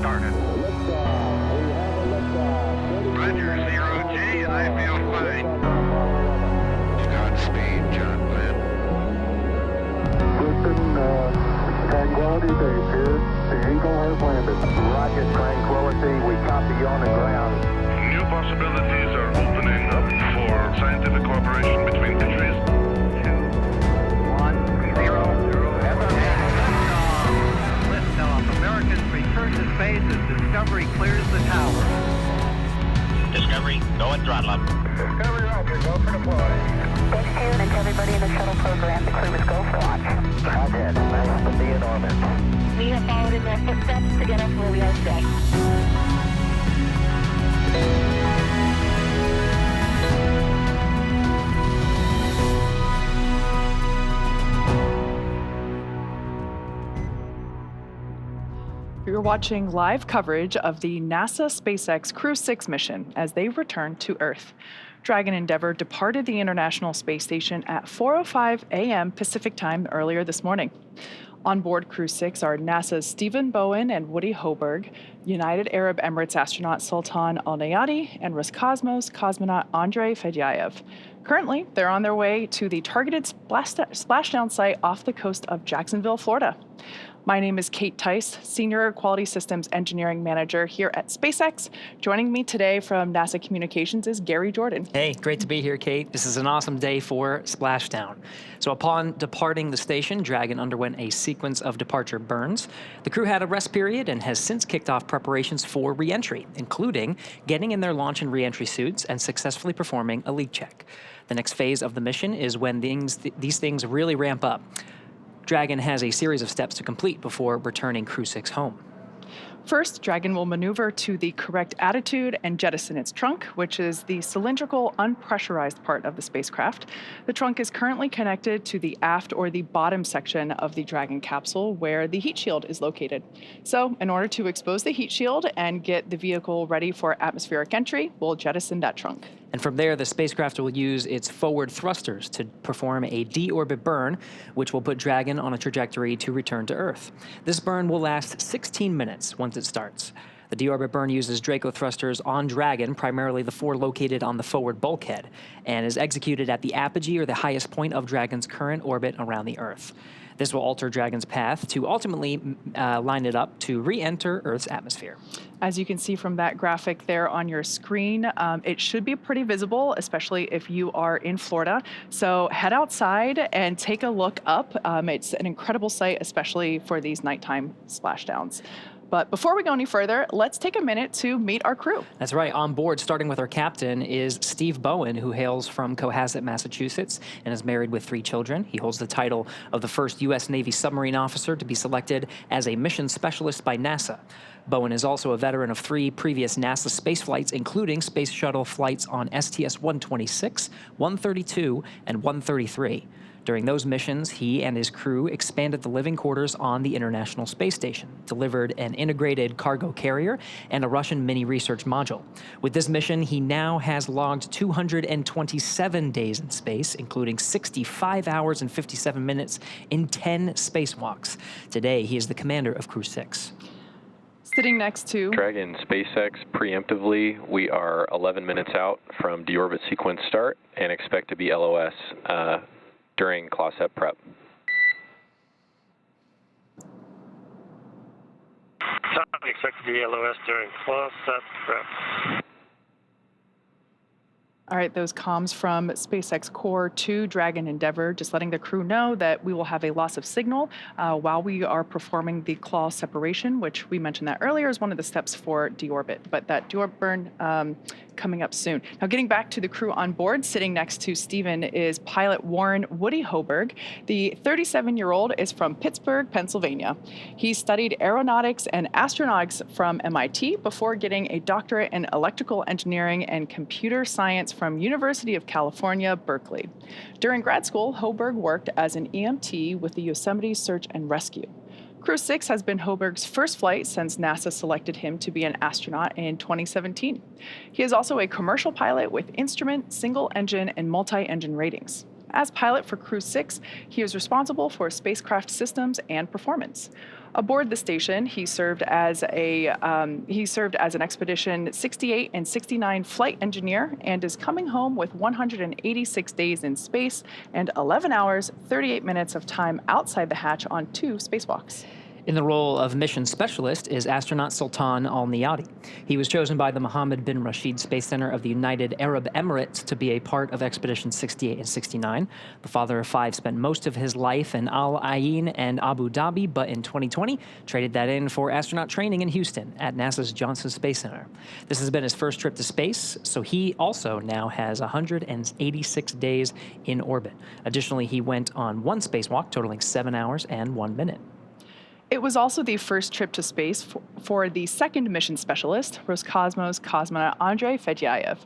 started. Roger, 0G, I feel fine. Godspeed, John Glenn. Houston, Tranquility Base here. The Eagle has landed. Roger, Tranquility. We copy you on the ground. New possibilities are opening up for scientific cooperation between countries. 2, 1, 0, 0. Liftoff. Americans return to space as Discovery clears the tower. Discovery, go and throttle up. Discovery, Roger. Go for deploy. Thank you, and to everybody in the shuttle program, the crew is go for launch. Roger. Nice to be in orbit. We have followed in their footsteps to get us where we are today. You're watching live coverage of the NASA SpaceX Crew 6 mission as they return to Earth. Dragon Endeavour departed the International Space Station at 4:05 a.m. Pacific Time earlier this morning. On board Crew 6 are NASA's Stephen Bowen and Woody Hoburg, United Arab Emirates astronaut Sultan Alneyadi, and Rocosmos cosmonaut Andrey Fedyaev. Currently, they're on their way to the targeted splashdown site off the coast of Jacksonville, Florida. My name is Kate Tice, Senior Quality Systems Engineering Manager here at SpaceX. Joining me today from NASA Communications is Gary Jordan. Hey, great to be here, Kate. This is an awesome day for Splashdown. So upon departing the station, Dragon underwent a sequence of departure burns. The crew had a rest period and has since kicked off preparations for re-entry, including getting in their launch and re-entry suits and successfully performing a leak check. The next phase of the mission is when these things really ramp up. Dragon has a series of steps to complete before returning Crew 6 home. First, Dragon will maneuver to the correct attitude and jettison its trunk, which is the cylindrical, unpressurized part of the spacecraft. The trunk is currently connected to the aft or the bottom section of the Dragon capsule where the heat shield is located. So, in order to expose the heat shield and get the vehicle ready for atmospheric entry, we'll jettison that trunk. And from there, the spacecraft will use its forward thrusters to perform a deorbit burn, which will put Dragon on a trajectory to return to Earth. This burn will last 16 minutes once it starts. The deorbit burn uses Draco thrusters on Dragon, primarily the 4 located on the forward bulkhead, and is executed at the apogee or the highest point of Dragon's current orbit around the Earth. This will alter Dragon's path to ultimately line it up to re-enter Earth's atmosphere. As you can see from that graphic there on your screen, it should be pretty visible, especially if you are in Florida. So head outside and take a look up. It's an incredible sight, especially for these nighttime splashdowns. But before we go any further, let's take a minute to meet our crew. That's right. On board, starting with our captain, is Steve Bowen, who hails from Cohasset, Massachusetts, and is married with 3 children. He holds the title of the first U.S. Navy submarine officer to be selected as a mission specialist by NASA. Bowen is also a veteran of 3 previous NASA space flights, including space shuttle flights on STS-126, 132, and 133. During those missions, he and his crew expanded the living quarters on the International Space Station, delivered an integrated cargo carrier, and a Russian mini-research module. With this mission, he now has logged 227 days in space, including 65 hours and 57 minutes in 10 spacewalks. Today, he is the commander of Crew 6. Sitting next to Dragon SpaceX, preemptively, we are 11 minutes out from deorbit sequence start and expect to be LOS during CLOSEP prep. Expect to be LOS during CLOSEP prep. All right, those comms from SpaceX Core to Dragon Endeavour, just letting the crew know that we will have a loss of signal while we are performing the claw separation, which we mentioned that earlier is one of the steps for deorbit, but that deorbit burn coming up soon. Now, getting back to the crew on board, sitting next to Stephen is pilot Warren Woody Hoburg. The 37-year-old is from Pittsburgh, Pennsylvania. He studied aeronautics and astronautics from MIT before getting a doctorate in electrical engineering and computer science from University of California, Berkeley. During grad school, Hoburg worked as an EMT with the Yosemite Search and Rescue. Crew 6 has been Hoburg's first flight since NASA selected him to be an astronaut in 2017. He is also a commercial pilot with instrument, single engine, and multi-engine ratings. As pilot for Crew 6, he was responsible for spacecraft systems and performance. Aboard the station, he served as an Expedition 68 and 69 flight engineer and is coming home with 186 days in space and 11 hours, 38 minutes of time outside the hatch on 2 spacewalks. In the role of mission specialist is astronaut Sultan Alneyadi. He was chosen by the Mohammed bin Rashid Space Center of the United Arab Emirates to be a part of Expedition 68 and 69. The father of 5 spent most of his life in Al Ain and Abu Dhabi, but in 2020 traded that in for astronaut training in Houston at NASA's Johnson Space Center. This has been his first trip to space, so he also now has 186 days in orbit. Additionally, he went on 1 spacewalk, totaling 7 hours and 1 minute. It was also the first trip to space for the second mission specialist, Rocosmos cosmonaut Andrey Fedyaev.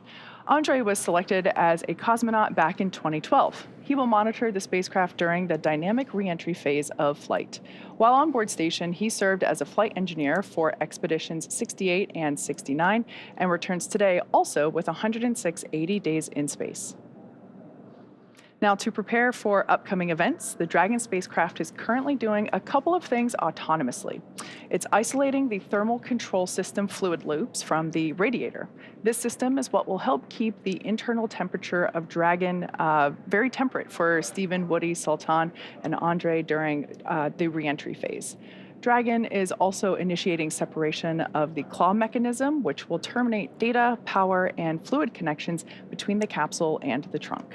Andrey was selected as a cosmonaut back in 2012. He will monitor the spacecraft during the dynamic re-entry phase of flight. While on board station, he served as a flight engineer for Expeditions 68 and 69 and returns today also with 106 days in space. Now, to prepare for upcoming events, the Dragon spacecraft is currently doing a couple of things autonomously. It's isolating the thermal control system fluid loops from the radiator. This system is what will help keep the internal temperature of Dragon very temperate for Stephen, Woody, Sultan, and Andrey during the re-entry phase. Dragon is also initiating separation of the claw mechanism, which will terminate data, power, and fluid connections between the capsule and the trunk.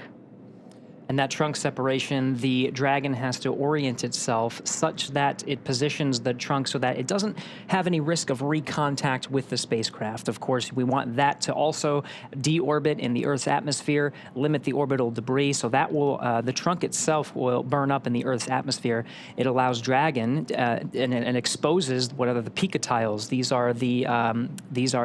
And that trunk separation, the Dragon has to orient itself such that it positions the trunk so that it doesn't have any risk of recontact with the spacecraft. Of course, we want that to also deorbit in the Earth's atmosphere, limit the orbital debris, so that will, the trunk itself will burn up in the Earth's atmosphere. It allows Dragon and exposes what are the picatiles.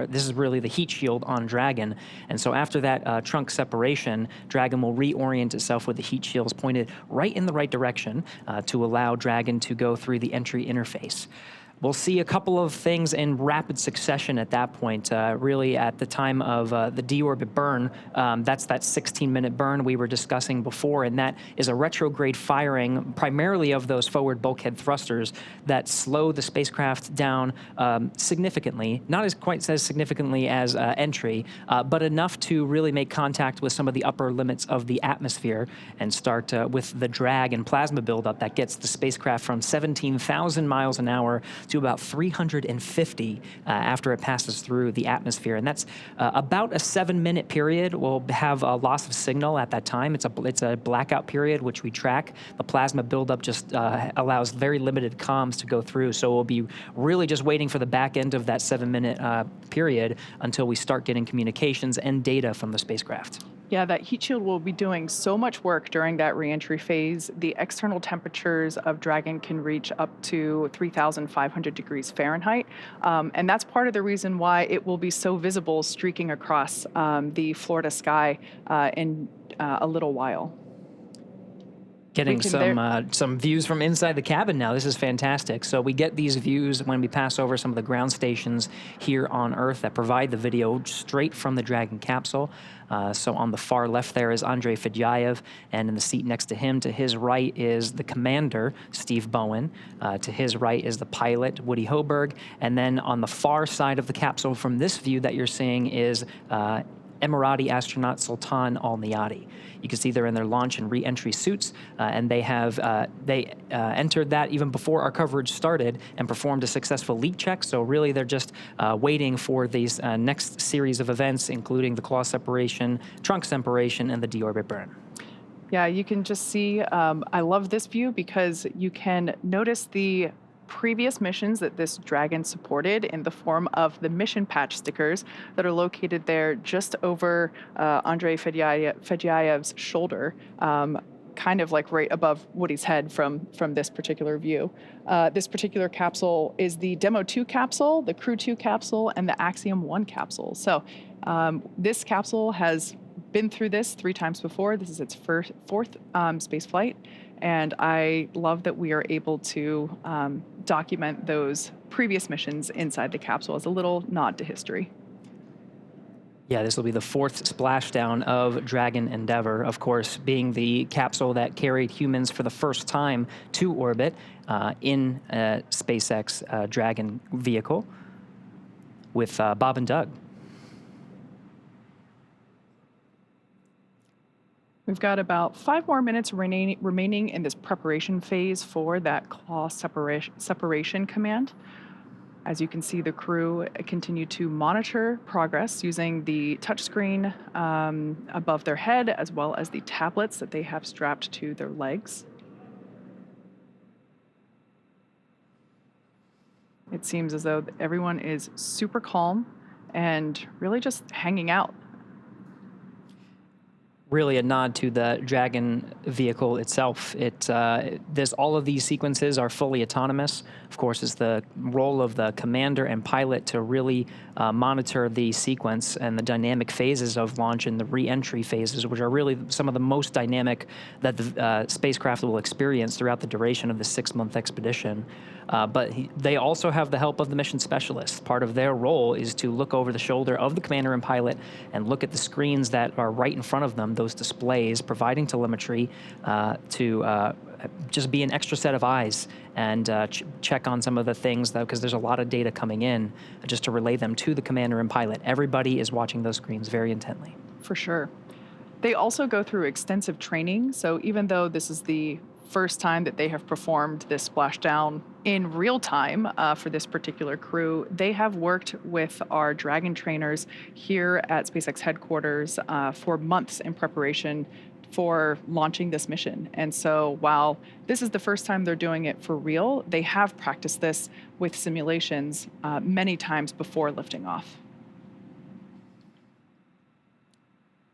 This is really the heat shield on Dragon. And so after that trunk separation, Dragon will reorient itself with the heat shields pointed right in the right direction to allow Dragon to go through the entry interface. We'll see a couple of things in rapid succession at that point. Really, at the time of the deorbit burn, that's that 16-minute burn we were discussing before, and that is a retrograde firing primarily of those forward bulkhead thrusters that slow the spacecraft down significantly, not as quite as significantly as entry, but enough to really make contact with some of the upper limits of the atmosphere and start with the drag and plasma buildup that gets the spacecraft from 17,000 miles an hour to about 350 after it passes through the atmosphere. And that's about a 7-minute period. We'll have a loss of signal at that time. It's a blackout period, which we track. The plasma buildup just allows very limited comms to go through. So we'll be really just waiting for the back end of that 7-minute period until we start getting communications and data from the spacecraft. Yeah, that heat shield will be doing so much work during that reentry phase. The external temperatures of Dragon can reach up to 3,500 degrees Fahrenheit. And that's part of the reason why it will be so visible streaking across the Florida sky in a little while. Getting some views from inside the cabin now. This is fantastic. So we get these views when we pass over some of the ground stations here on Earth that provide the video straight from the Dragon capsule. So on the far left there is Andrey Fedyaev, and in the seat next to him, to his right, is the commander, Steve Bowen. To his right is the pilot, Woody Hoburg. And then on the far side of the capsule from this view that you're seeing is Emirati astronaut Sultan Alneyadi. You can see they're in their launch and re-entry suits, and they have entered that even before our coverage started and performed a successful leak check. So really, they're just waiting for these next series of events, including the claw separation, trunk separation, and the deorbit burn. Yeah, you can just see, I love this view because you can notice the previous missions that this Dragon supported in the form of the mission patch stickers that are located there just over Andrey Fedyaev's shoulder, kind of like right above Woody's head from this particular view. This particular capsule is the Demo 2 capsule, the Crew 2 capsule, and the Axiom 1 capsule. So this capsule has been through this 3 times before. This is its fourth space flight. And I love that we are able to document those previous missions inside the capsule as a little nod to history. Yeah, this will be the fourth splashdown of Dragon Endeavour, of course, being the capsule that carried humans for the first time to orbit in a SpaceX Dragon vehicle with Bob and Doug. We've got about 5 more minutes remaining in this preparation phase for that claw separation command. As you can see, the crew continue to monitor progress using the touchscreen above their head, as well as the tablets that they have strapped to their legs. It seems as though everyone is super calm and really just hanging out. Really a nod to the Dragon vehicle itself. There's all of these sequences are fully autonomous. Of course, it's the role of the commander and pilot to really monitor the sequence and the dynamic phases of launch and the re-entry phases, which are really some of the most dynamic that the spacecraft will experience throughout the duration of the 6-month expedition. But they also have the help of the mission specialists. Part of their role is to look over the shoulder of the commander and pilot and look at the screens that are right in front of them, those displays, providing telemetry to just be an extra set of eyes and check on some of the things, because there's a lot of data coming in, just to relay them to the commander and pilot. Everybody is watching those screens very intently. For sure. They also go through extensive training, so even though this is the first time that they have performed this splashdown in real time for this particular crew, they have worked with our Dragon trainers here at SpaceX headquarters for months in preparation for launching this mission. And so while this is the first time they're doing it for real, they have practiced this with simulations many times before lifting off.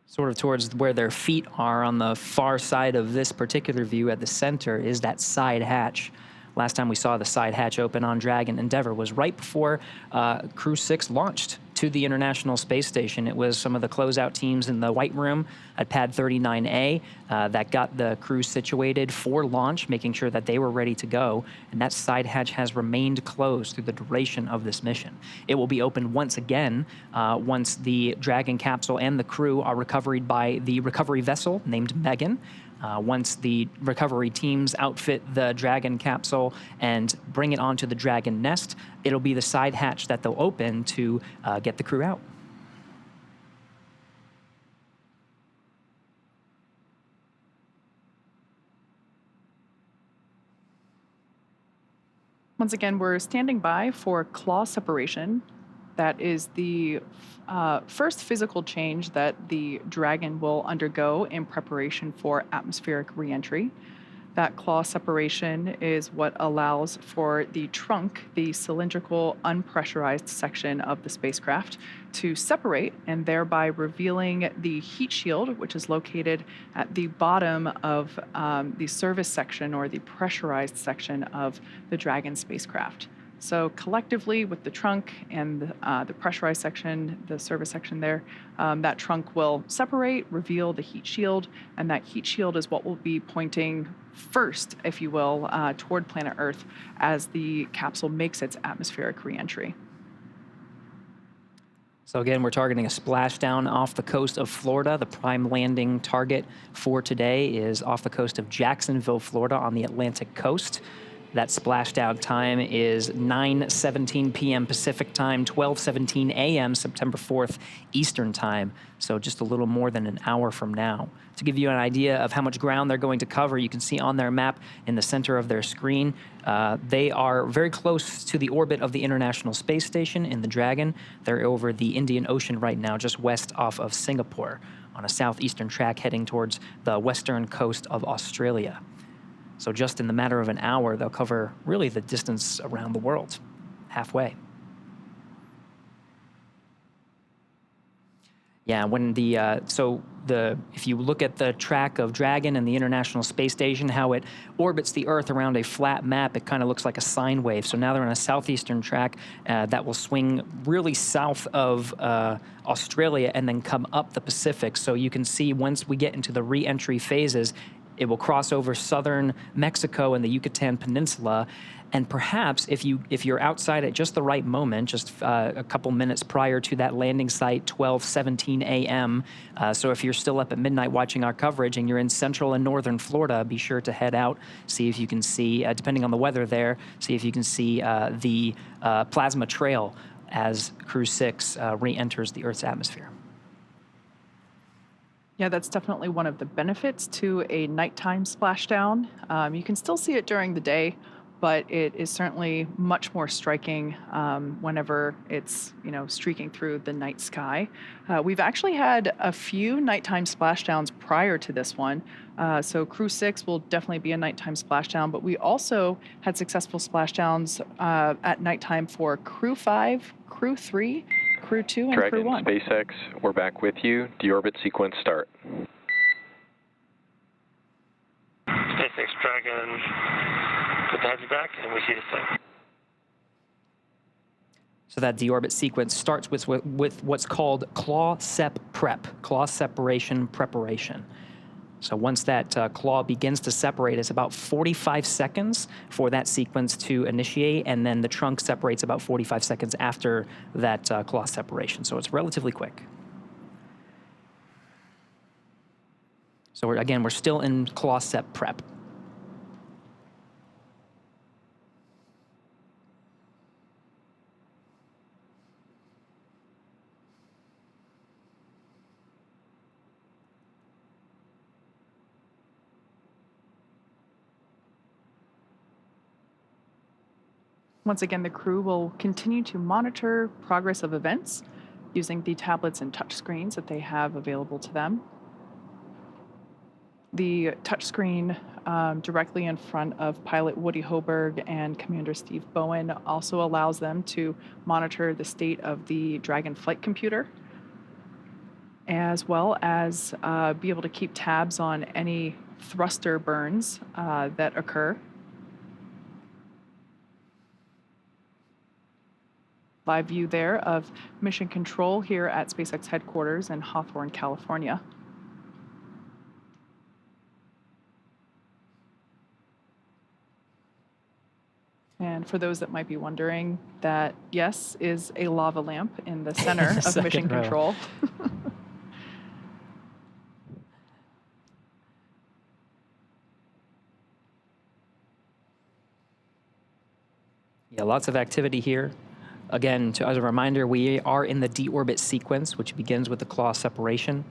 Sort of towards where their feet are on the far side of this particular view at the center is that side hatch. Last time we saw the side hatch open on Dragon Endeavour was right before Crew 6 launched to the International Space Station. It was some of the closeout teams in the White Room at Pad 39A that got the crew situated for launch, making sure that they were ready to go. And that side hatch has remained closed through the duration of this mission. It will be opened once again once the Dragon capsule and the crew are recovered by the recovery vessel named Megan. Once the recovery teams outfit the Dragon capsule and bring it onto the Dragon nest, it'll be the side hatch that they'll open to get the crew out. Once again, we're standing by for claw separation. That is the first physical change that the Dragon will undergo in preparation for atmospheric reentry. That claw separation is what allows for the trunk, the cylindrical, unpressurized section of the spacecraft, to separate, and thereby revealing the heat shield, which is located at the bottom of the service section or the pressurized section of the Dragon spacecraft. So collectively, with the trunk and the pressurized section, the service section there, that trunk will separate, reveal the heat shield, and that heat shield is what will be pointing first, if you will, toward planet Earth as the capsule makes its atmospheric reentry. So again, we're targeting a splashdown off the coast of Florida. The prime landing target for today is off the coast of Jacksonville, Florida, on the Atlantic coast. That splashdown time is 9:17 p.m. Pacific time, 12:17 a.m. September 4th Eastern time, so just a little more than an hour from now. To give you an idea of how much ground they're going to cover, you can see on their map in the center of their screen, they are very close to the orbit of the International Space Station in the Dragon. They're over the Indian Ocean right now, just west off of Singapore, on a southeastern track heading towards the western coast of Australia. So just in the matter of an hour, they'll cover really the distance around the world, halfway. Yeah, when if you look at the track of Dragon and the International Space Station, how it orbits the Earth around a flat map, it kind of looks like a sine wave. So now they're on a southeastern track that will swing really south of Australia and then come up the Pacific. So you can see once we get into the re-entry phases, It will cross over southern Mexico and the Yucatan Peninsula. And perhaps if you're outside at just the right moment, just a couple minutes prior to that landing site, 12:17 a.m. So if you're still up at midnight watching our coverage and you're in central and northern Florida, be sure to head out, see if you can see, depending on the weather there, see if you can see the plasma trail as Crew 6 re-enters the Earth's atmosphere. Yeah, that's definitely one of the benefits to a nighttime splashdown. You can still see it during the day, but it is certainly much more striking whenever it's, streaking through the night sky. We've actually had a few nighttime splashdowns prior to this one. So Crew 6 will definitely be a nighttime splashdown, but we also had successful splashdowns at nighttime for Crew 5, Crew 3, Crew 2, and Dragon, Crew 1. SpaceX, we're back with you. Deorbit sequence start. SpaceX Dragon, good to have you back, and we see the same. So that deorbit sequence starts with what's called claw sep prep, claw separation preparation. So once that claw begins to separate, it's about 45 seconds for that sequence to initiate, and then the trunk separates about 45 seconds after that claw separation. So it's relatively quick. So we're still in claw sep prep. Once again, the crew will continue to monitor progress of events using the tablets and touchscreens that they have available to them. The touchscreen directly in front of pilot Woody Hoburg and Commander Steve Bowen also allows them to monitor the state of the Dragon flight computer, as well as be able to keep tabs on any thruster burns that occur. Live view there of mission control here at SpaceX headquarters in Hawthorne, California. And for those that might be wondering, that, yes, is a lava lamp in the center of mission control. Yeah, lots of activity here. Again, as a reminder, we are in the deorbit sequence, which begins with the claw separation.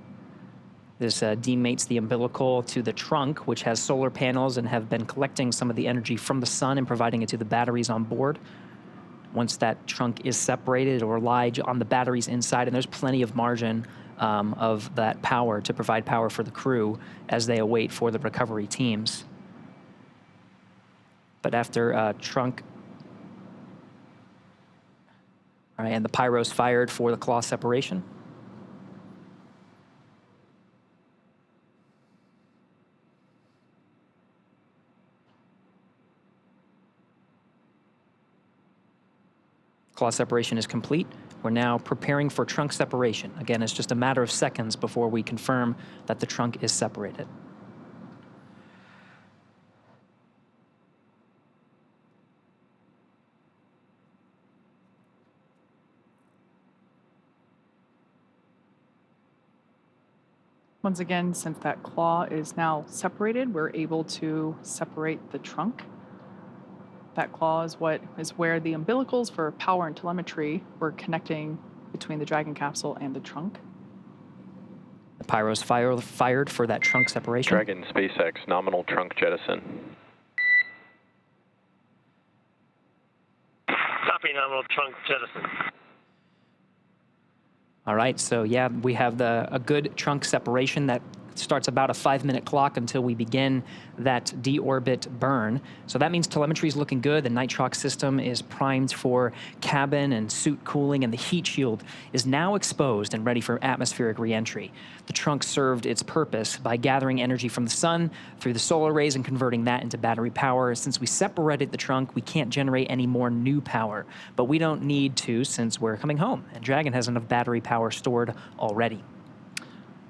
This demates the umbilical to the trunk, which has solar panels and have been collecting some of the energy from the sun and providing it to the batteries on board. Once that trunk is separated, or lie on the batteries inside, and there's plenty of margin of that power to provide power for the crew as they await for the recovery teams. But after trunk, all right, and the pyro's fired for the claw separation. Claw separation is complete. We're now preparing for trunk separation. Again, it's just a matter of seconds before we confirm that the trunk is separated. Once again, since that claw is now separated, we're able to separate the trunk. That claw is where the umbilicals for power and telemetry were connecting between the Dragon capsule and the trunk. The pyro's fired for that trunk separation. Dragon, SpaceX, nominal trunk jettison. Copy, nominal trunk jettison. All right, so yeah, we have a good trunk separation that starts about a 5-minute clock until we begin that deorbit burn. So that means telemetry is looking good. The nitrox system is primed for cabin and suit cooling, and the heat shield is now exposed and ready for atmospheric reentry. The trunk served its purpose by gathering energy from the sun through the solar rays and converting that into battery power. Since we separated the trunk, we can't generate any more new power, but we don't need to since we're coming home, and Dragon has enough battery power stored already.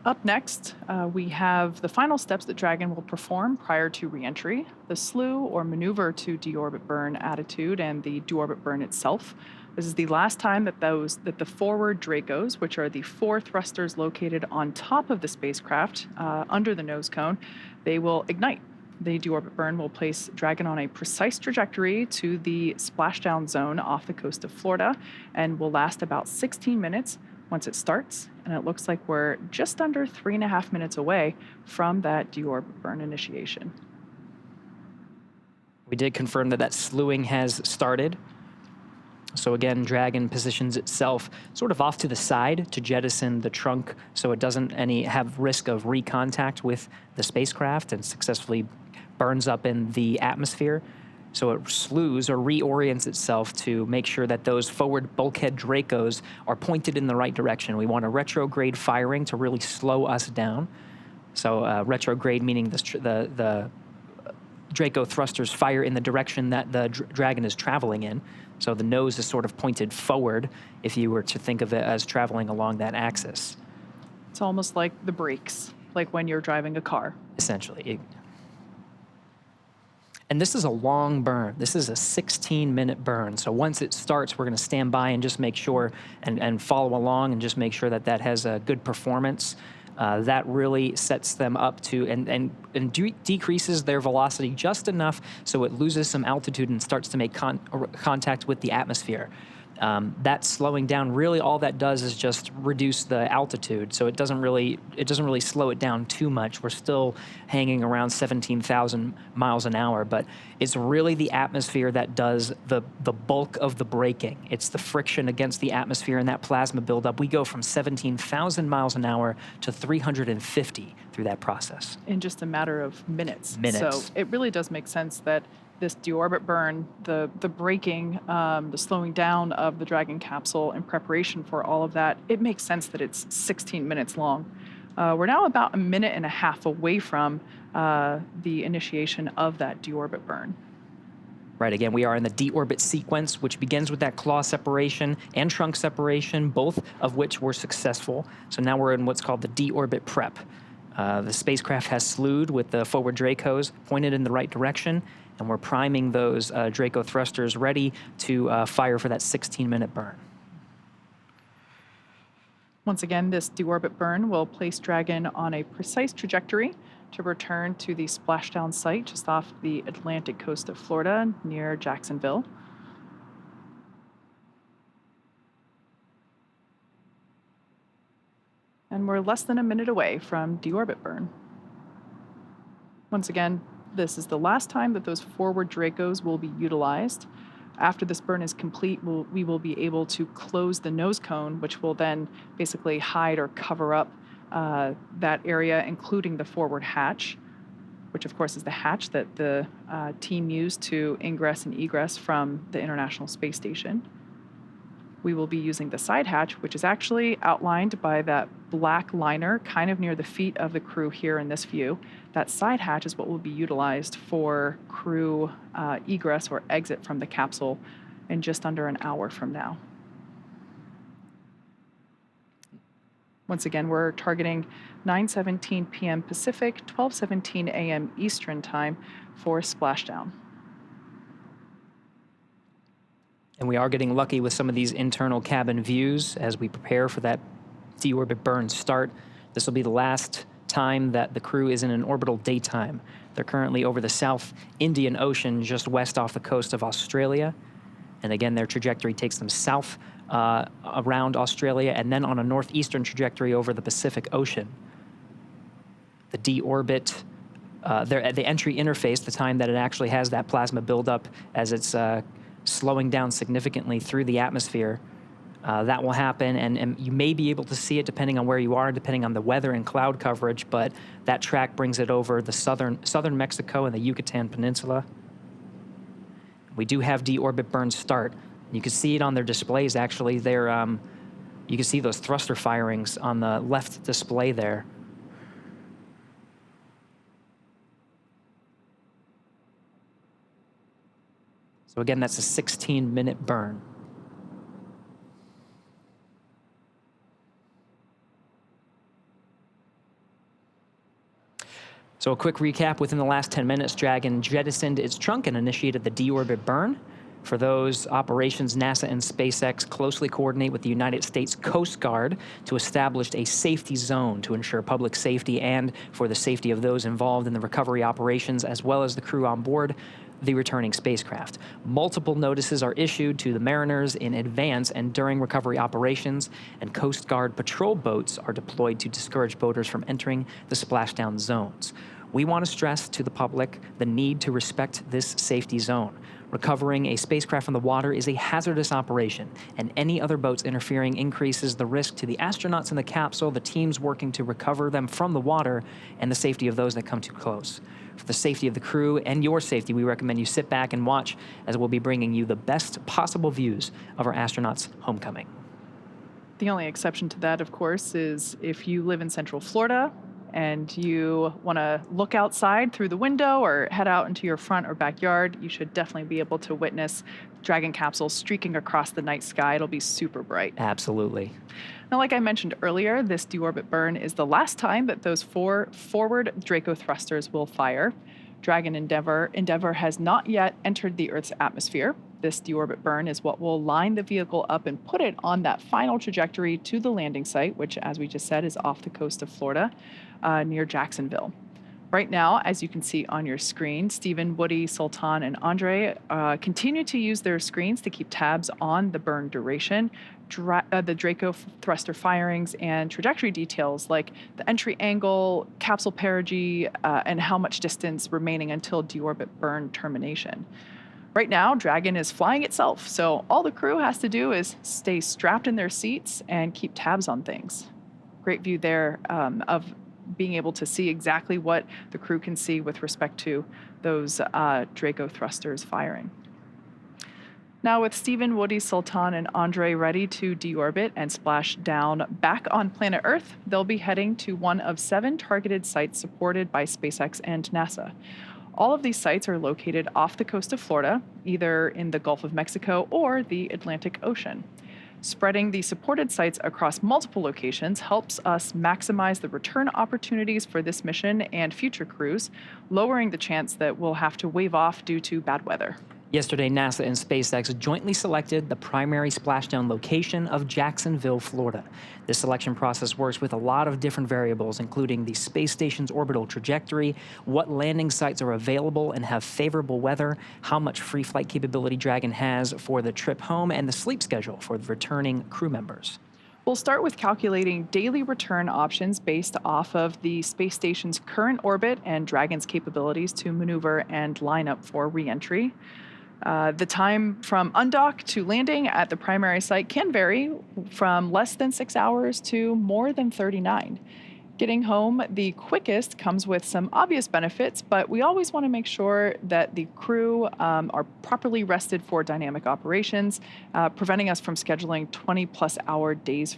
Up next, we have the final steps that Dragon will perform prior to re-entry, the slew or maneuver to deorbit burn attitude and the deorbit burn itself. This is the last time that the forward Dracos, which are the 4 thrusters located on top of the spacecraft under the nose cone, they will ignite. The deorbit burn will place Dragon on a precise trajectory to the splashdown zone off the coast of Florida and will last about 16 minutes once it starts, and it looks like we're just under 3.5 minutes away from that deorbit burn initiation. We did confirm that slewing has started. So again, Dragon positions itself sort of off to the side to jettison the trunk so it doesn't have risk of recontact with the spacecraft and successfully burns up in the atmosphere. So it slews or reorients itself to make sure that those forward bulkhead Dracos are pointed in the right direction. We want a retrograde firing to really slow us down. So retrograde meaning the Draco thrusters fire in the direction that the Dragon is traveling in. So the nose is sort of pointed forward if you were to think of it as traveling along that axis. It's almost like the brakes, like when you're driving a car. Essentially. And this is a long burn. This is a 16-minute burn. So once it starts, we're going to stand by and just make sure and follow along and just make sure that that has a good performance. That really sets them up to and decreases their velocity just enough so it loses some altitude and starts to make contact with the atmosphere. That slowing down, really all that does is just reduce the altitude, so it doesn't really slow it down too much. We're still hanging around 17,000 miles an hour, but it's really the atmosphere that does the bulk of the braking. It's the friction against the atmosphere and that plasma buildup. We go from 17,000 miles an hour to 350 through that process. In just a matter of minutes. Minutes. So it really does make sense that this deorbit burn, the braking, the slowing down of the Dragon capsule in preparation for all of that, it makes sense that it's 16 minutes long. We're now about 1.5 minutes away from the initiation of that deorbit burn. Right, again, we are in the deorbit sequence, which begins with that claw separation and trunk separation, both of which were successful. So now we're in what's called the deorbit prep. The spacecraft has slewed with the forward Dracos pointed in the right direction, and we're priming those Draco thrusters ready to fire for that 16-minute burn. Once again, this deorbit burn will place Dragon on a precise trajectory to return to the splashdown site just off the Atlantic coast of Florida near Jacksonville. And we're less than 1 minute away from deorbit burn. Once again, this is the last time that those forward Dracos will be utilized. After this burn is complete, we will be able to close the nose cone, which will then basically hide or cover up that area, including the forward hatch, which of course is the hatch that the team used to ingress and egress from the International Space Station. We will be using the side hatch, which is actually outlined by that black liner kind of near the feet of the crew here in this view. That side hatch is what will be utilized for crew egress or exit from the capsule in just under an hour from now. Once again, we're targeting 9:17 p.m. Pacific, 12:17 a.m. Eastern Time for splashdown. And we are getting lucky with some of these internal cabin views as we prepare for that deorbit burn start. This will be the last time that the crew is in an orbital daytime. They're currently over the South Indian Ocean, just west off the coast of Australia. And again, their trajectory takes them south around Australia and then on a northeastern trajectory over the Pacific Ocean. The deorbit, the entry interface, the time that it actually has that plasma buildup as it's slowing down significantly through the atmosphere. That will happen, and you may be able to see it depending on where you are, depending on the weather and cloud coverage, but that track brings it over the southern Mexico and the Yucatan Peninsula. We do have deorbit burn start. You can see it on their displays, actually. You can see those thruster firings on the left display there. So again, that's a 16-minute burn. So a quick recap: within the last 10 minutes, Dragon jettisoned its trunk and initiated the deorbit burn. For those operations, NASA and SpaceX closely coordinate with the United States Coast Guard to establish a safety zone to ensure public safety and for the safety of those involved in the recovery operations, as well as the crew on board the returning spacecraft. Multiple notices are issued to the mariners in advance and during recovery operations, and Coast Guard patrol boats are deployed to discourage boaters from entering the splashdown zones. We want to stress to the public the need to respect this safety zone. Recovering a spacecraft from the water is a hazardous operation, and any other boats interfering increases the risk to the astronauts in the capsule, the teams working to recover them from the water, and the safety of those that come too close. For the safety of the crew and your safety, we recommend you sit back and watch, as we'll be bringing you the best possible views of our astronauts' homecoming. The only exception to that, of course, is if you live in Central Florida and you want to look outside through the window or head out into your front or backyard, you should definitely be able to witness Dragon capsule streaking across the night sky. It'll be super bright. Absolutely. Now, like I mentioned earlier, this deorbit burn is the last time that those 4 forward Draco thrusters will fire. Dragon Endeavour has not yet entered the Earth's atmosphere. This deorbit burn is what will line the vehicle up and put it on that final trajectory to the landing site, which, as we just said, is off the coast of Florida, near Jacksonville. Right now, as you can see on your screen, Stephen, Woody, Sultan, and Andrey continue to use their screens to keep tabs on the burn duration, the Draco thruster firings, and trajectory details like the entry angle, capsule perigee, and how much distance remaining until deorbit burn termination. Right now, Dragon is flying itself, so all the crew has to do is stay strapped in their seats and keep tabs on things. Great view there of being able to see exactly what the crew can see with respect to those Draco thrusters firing. Now, with Stephen, Woody, Sultan, and Andrey ready to deorbit and splash down back on planet Earth, they'll be heading to one of 7 targeted sites supported by SpaceX and NASA. All of these sites are located off the coast of Florida, either in the Gulf of Mexico or the Atlantic Ocean. Spreading the supported sites across multiple locations helps us maximize the return opportunities for this mission and future crews, lowering the chance that we'll have to wave off due to bad weather. Yesterday, NASA and SpaceX jointly selected the primary splashdown location of Jacksonville, Florida. This selection process works with a lot of different variables, including the space station's orbital trajectory, what landing sites are available and have favorable weather, how much free flight capability Dragon has for the trip home, and the sleep schedule for the returning crew members. We'll start with calculating daily return options based off of the space station's current orbit and Dragon's capabilities to maneuver and line up for re-entry. The time from undock to landing at the primary site can vary from less than 6 hours to more than 39. Getting home the quickest comes with some obvious benefits, but we always want to make sure that the crew are properly rested for dynamic operations, preventing us from scheduling 20-plus hour days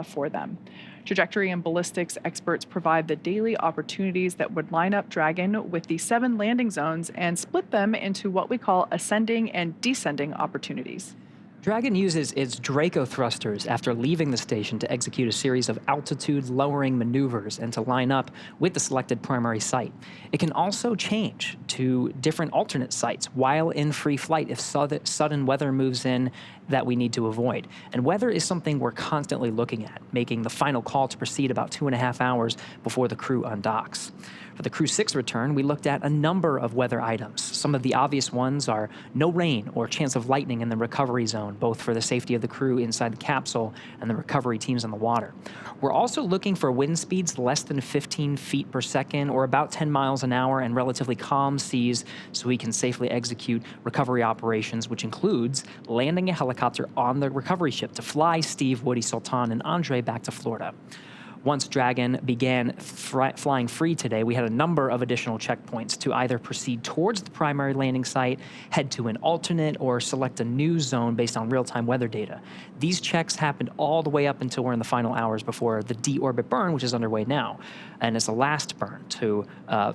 for them. Trajectory and ballistics experts provide the daily opportunities that would line up Dragon with the 7 landing zones and split them into what we call ascending and descending opportunities. Dragon uses its Draco thrusters after leaving the station to execute a series of altitude-lowering maneuvers and to line up with the selected primary site. It can also change to different alternate sites while in free flight if sudden weather moves in that we need to avoid. And weather is something we're constantly looking at, making the final call to proceed about 2.5 hours before the crew undocks. For the Crew 6 return, we looked at a number of weather items. Some of the obvious ones are no rain or chance of lightning in the recovery zone, both for the safety of the crew inside the capsule and the recovery teams on the water. We're also looking for wind speeds less than 15 feet per second or about 10 miles an hour and relatively calm seas so we can safely execute recovery operations, which includes landing a helicopter on the recovery ship to fly Steve, Woody, Sultan, and Andrey back to Florida. Once Dragon began flying free today, we had a number of additional checkpoints to either proceed towards the primary landing site, head to an alternate, or select a new zone based on real-time weather data. These checks happened all the way up until we're in the final hours before the deorbit burn, which is underway now. And it's the last burn to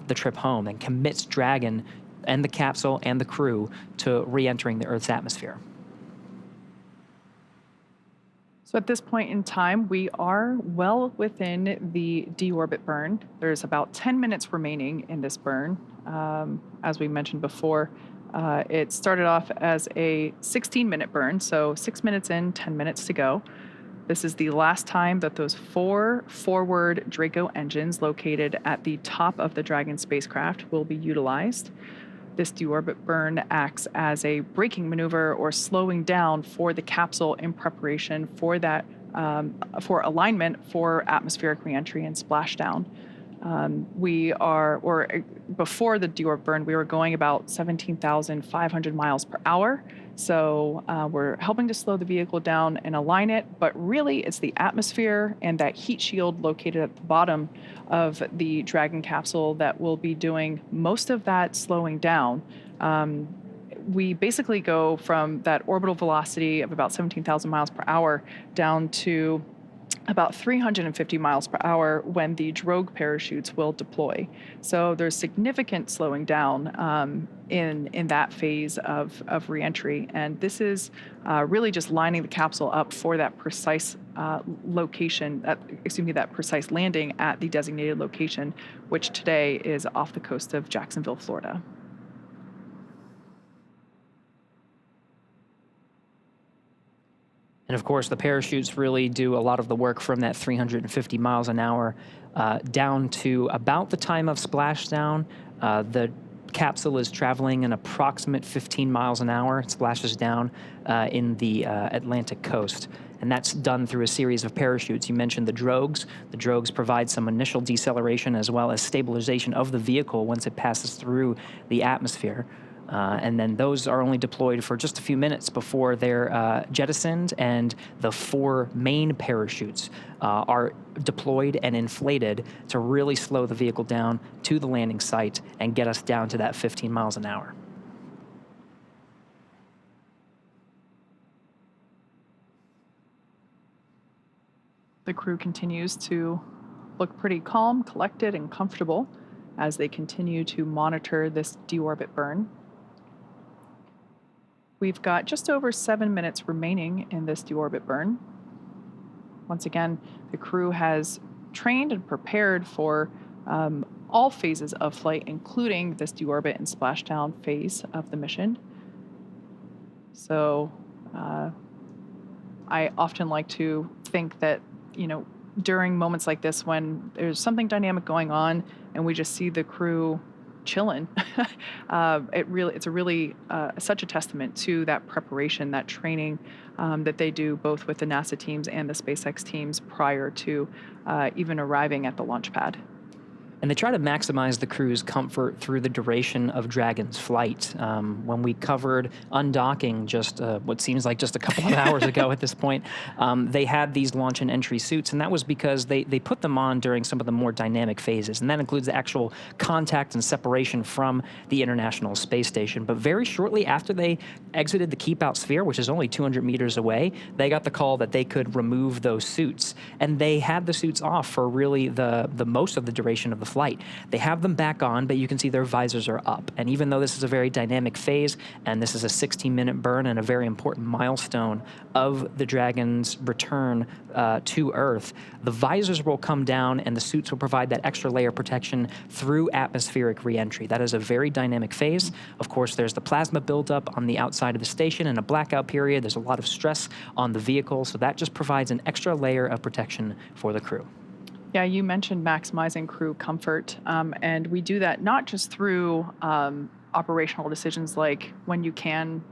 the trip home and commits Dragon and the capsule and the crew to re-entering the Earth's atmosphere. So at this point in time, we are well within the deorbit burn. There's about 10 minutes remaining in this burn. As we mentioned before, it started off as a 16-minute burn, so 6 minutes in, 10 minutes to go. This is the last time that those 4 forward Draco engines located at the top of the Dragon spacecraft will be utilized. This deorbit burn acts as a braking maneuver or slowing down for the capsule in preparation for that, for alignment for atmospheric reentry and splashdown. Before the deorbit burn, we were going about 17,500 miles per hour. So we're helping to slow the vehicle down and align it, but really it's the atmosphere and that heat shield located at the bottom of the Dragon capsule that will be doing most of that slowing down. We basically go from that orbital velocity of about 17,000 miles per hour down to about 350 miles per hour when the drogue parachutes will deploy. So there's significant slowing down in that phase of reentry. And this is really just lining the capsule up for that precise that precise landing at the designated location, which today is off the coast of Jacksonville, Florida. And of course, the parachutes really do a lot of the work from that 350 miles an hour down to about the time of splashdown. The capsule is traveling an approximate 15 miles an hour. It splashes down in the Atlantic coast. And that's done through a series of parachutes. You mentioned the drogues. The drogues provide some initial deceleration as well as stabilization of the vehicle once it passes through the atmosphere. And then those are only deployed for just a few minutes before they're jettisoned, and the 4 main parachutes are deployed and inflated to really slow the vehicle down to the landing site and get us down to that 15 miles an hour. The crew continues to look pretty calm, collected, and comfortable as they continue to monitor this deorbit burn. We've got just over 7 minutes remaining in this deorbit burn. Once again, the crew has trained and prepared for all phases of flight, including this deorbit and splashdown phase of the mission. So I often like to think that, during moments like this when there's something dynamic going on and we just see the crew chilling, it's such a testament to that preparation, that training that they do both with the NASA teams and the SpaceX teams prior to even arriving at the launch pad. And they try to maximize the crew's comfort through the duration of Dragon's flight. When we covered undocking just what seems like just a couple of hours ago at this point, they had these launch and entry suits, and that was because they put them on during some of the more dynamic phases, and that includes the actual contact and separation from the International Space Station. But very shortly after they exited the keep-out sphere, which is only 200 meters away, they got the call that they could remove those suits, and they had the suits off for really the most of the duration of the flight. They have them back on, but you can see their visors are up. And even though this is a very dynamic phase, and this is a 16-minute burn and a very important milestone of the Dragon's return to Earth, the visors will come down and the suits will provide that extra layer of protection through atmospheric reentry. That is a very dynamic phase. Of course, there's the plasma buildup on the outside of the station and a blackout period. There's a lot of stress on the vehicle, so that just provides an extra layer of protection for the crew. Yeah, you mentioned maximizing crew comfort, and we do that not just through operational decisions like when you can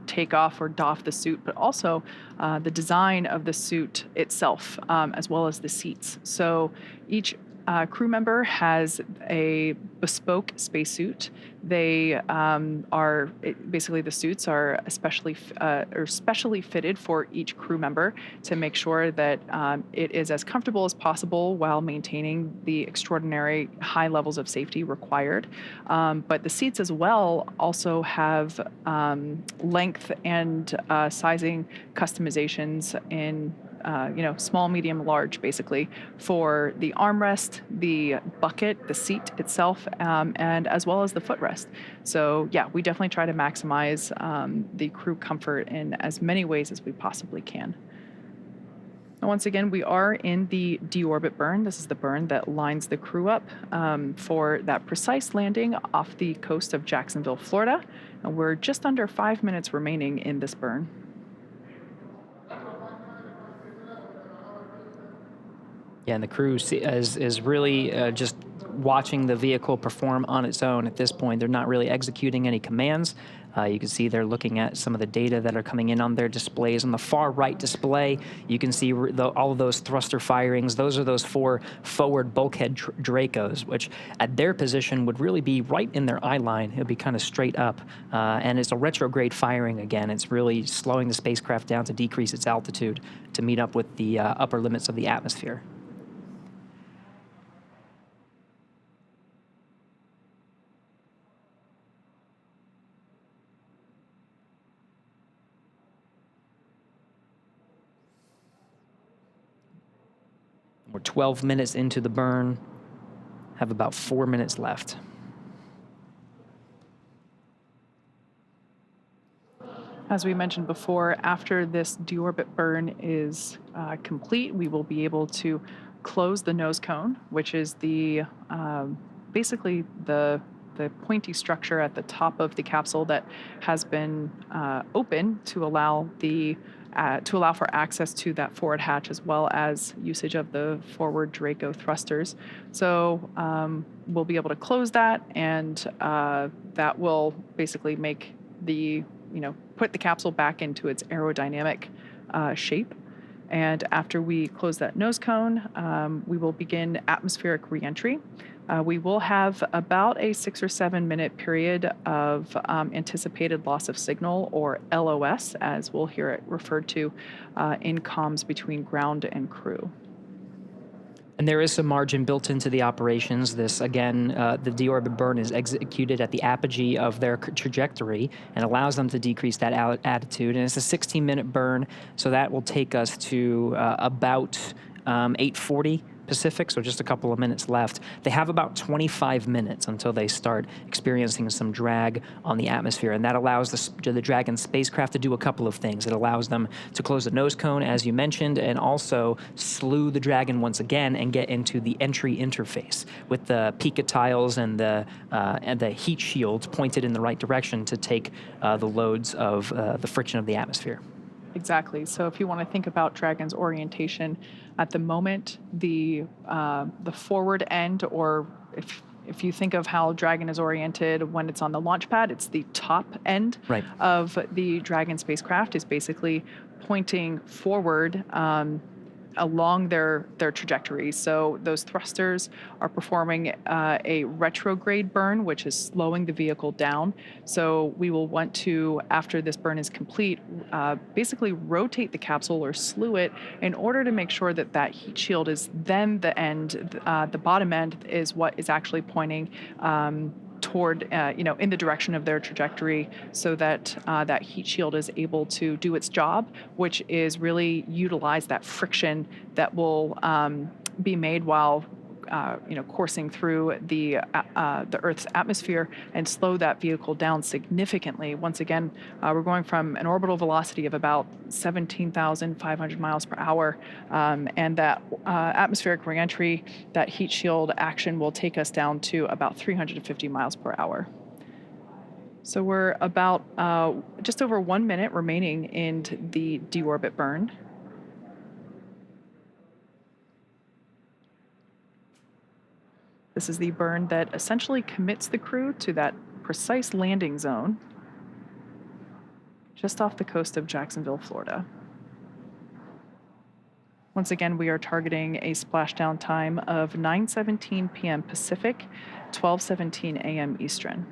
take off or doff the suit, but also the design of the suit itself, as well as the seats. So each crew member has a bespoke spacesuit. They basically the suits are specially fitted for each crew member to make sure that it is as comfortable as possible while maintaining the extraordinary high levels of safety required. But the seats as well also have length and sizing customizations in small, medium, large, basically, for the armrest, the bucket, the seat itself, and as well as the footrest. So, yeah, we definitely try to maximize the crew comfort in as many ways as we possibly can. Now, once again, we are in the deorbit burn. This is the burn that lines the crew up for that precise landing off the coast of Jacksonville, Florida. And we're just under 5 minutes remaining in this burn. Yeah, and the crew is really just watching the vehicle perform on its own at this point. They're not really executing any commands. You can see they're looking at some of the data that are coming in on their displays. On the far right display, you can see all of those thruster firings. Those are those 4 forward bulkhead Dracos, which at their position would really be right in their eye line. It would be kind of straight up. And it's a retrograde firing again. It's really slowing the spacecraft down to decrease its altitude to meet up with the upper limits of the atmosphere. We're 12 minutes into the burn, have about 4 minutes left. As we mentioned before, after this deorbit burn is complete, we will be able to close the nose cone, which is the basically the pointy structure at the top of the capsule that has been open to allow for access to that forward hatch, as well as usage of the forward Draco thrusters. So we'll be able to close that, and that will basically make put the capsule back into its aerodynamic shape. And after we close that nose cone, we will begin atmospheric reentry. We will have about a 6 or 7 minute period of anticipated loss of signal, or LOS, as we'll hear it referred to in comms between ground and crew. And there is some margin built into the operations. This, again, the deorbit burn is executed at the apogee of their trajectory and allows them to decrease that altitude. And it's a 16-minute burn, so that will take us to about 8:40 Pacific, so just a couple of minutes left. They have about 25 minutes until they start experiencing some drag on the atmosphere, and that allows the Dragon spacecraft to do a couple of things. It allows them to close the nose cone, as you mentioned, and also slew the Dragon once again and get into the entry interface with the pica tiles and the heat shield pointed in the right direction to take the loads of the friction of the atmosphere. Exactly. So if you want to think about Dragon's orientation at the moment, the forward end, or if you think of how Dragon is oriented when it's on the launch pad, it's the top end of the Dragon spacecraft is basically pointing forward along their trajectory. So those thrusters are performing a retrograde burn, which is slowing the vehicle down. So we will want to, after this burn is complete, basically rotate the capsule or slew it in order to make sure that that heat shield is then the end, the bottom end is what is actually pointing toward, in the direction of their trajectory, so that that heat shield is able to do its job, which is really utilize that friction that will be made while coursing through the Earth's atmosphere and slow that vehicle down significantly. Once again, we're going from an orbital velocity of about 17,500 miles per hour, and that atmospheric reentry, that heat shield action will take us down to about 350 miles per hour. So we're about just over 1 minute remaining in the deorbit burn. This is the burn that essentially commits the crew to that precise landing zone just off the coast of Jacksonville, Florida. Once again, we are targeting a splashdown time of 9:17 p.m. Pacific, 12:17 a.m. Eastern.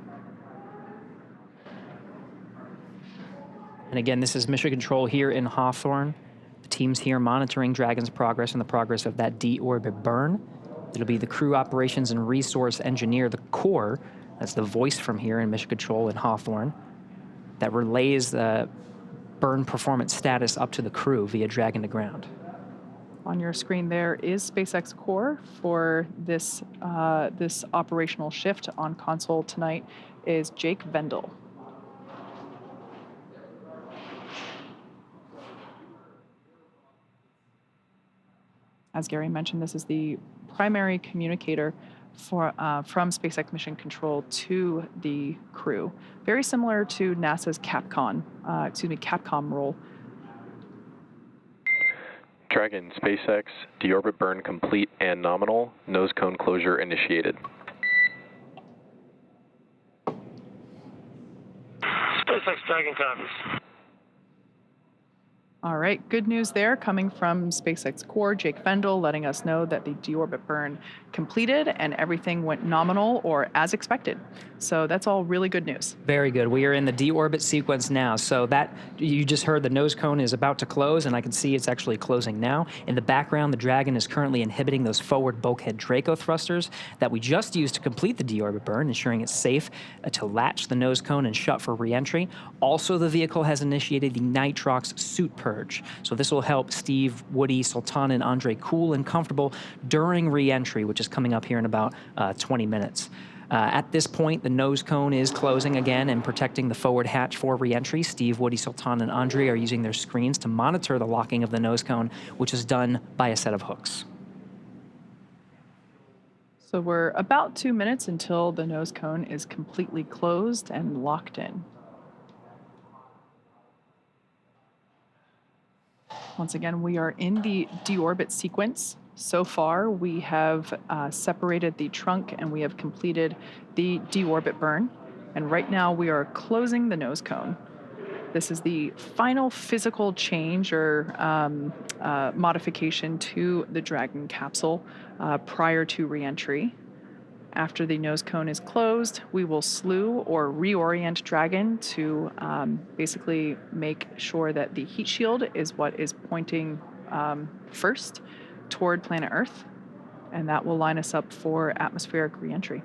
And again, this is Mission Control here in Hawthorne. The team's here monitoring Dragon's progress and the progress of that deorbit burn. It'll be the crew operations and resource engineer, the core, that's the voice from here in Mission Control in Hawthorne, that relays the burn performance status up to the crew via Dragon to ground. On your screen there is SpaceX core for this, this operational shift. On console tonight is Jake Vendel. As Gary mentioned, this is the primary communicator from SpaceX Mission Control to the crew. Very similar to NASA's Capcom role. Dragon, SpaceX, deorbit burn complete and nominal. Nose cone closure initiated. SpaceX Dragon copies. All right, good news there coming from SpaceX core, Jake Vendel, letting us know that the deorbit burn completed and everything went nominal or as expected. So that's all really good news. Very good. We are in the deorbit sequence now. So that you just heard the nose cone is about to close, and I can see it's actually closing now. In the background, the Dragon is currently inhibiting those forward bulkhead Draco thrusters that we just used to complete the deorbit burn, ensuring it's safe to latch the nose cone and shut for reentry. Also, the vehicle has initiated the nitrox suit purge. So this will help Steve, Woody, Sultan, and Andrey cool and comfortable during reentry, which is coming up here in about 20 minutes. At this point, the nose cone is closing again and protecting the forward hatch for reentry. Steve, Woody, Sultan, and Andrey are using their screens to monitor the locking of the nose cone, which is done by a set of hooks. So we're about 2 minutes until the nose cone is completely closed and locked in. Once again, we are in the deorbit sequence. So far, we have separated the trunk and we have completed the deorbit burn. And right now, we are closing the nose cone. This is the final physical change or modification to the Dragon capsule prior to reentry. After the nose cone is closed, we will slew or reorient Dragon to basically make sure that the heat shield is what is pointing first toward planet Earth, and that will line us up for atmospheric reentry.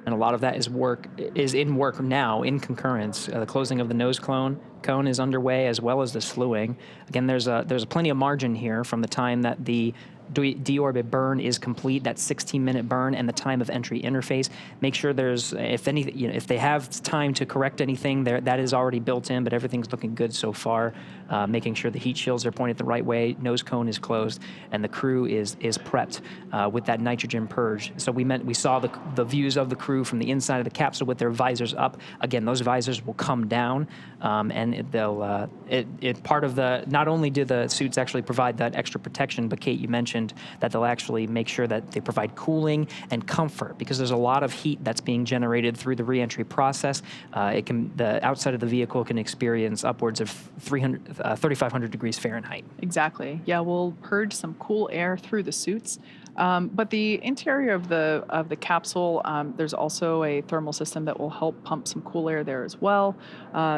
And a lot of that is in work now in concurrence. The closing of the nose cone is underway, as well as the slewing. Again, there's plenty of margin here from the time that the deorbit burn is complete, that 16-minute burn, and the time of entry interface. Make sure there's, if they have time to correct anything, that is already built in, but everything's looking good so far. Making sure the heat shields are pointed the right way, nose cone is closed, and the crew is prepped with that nitrogen purge. So we saw the views of the crew from the inside of the capsule with their visors up. Again, those visors will come down, and part of the, not only do the suits actually provide that extra protection, but Kate, you mentioned that they'll actually make sure that they provide cooling and comfort, because there's a lot of heat that's being generated through the reentry process. The outside of the vehicle can experience upwards of 3,500 degrees Fahrenheit. Exactly. Yeah, we'll purge some cool air through the suits. But the interior of the capsule, there's also a thermal system that will help pump some cool air there as well.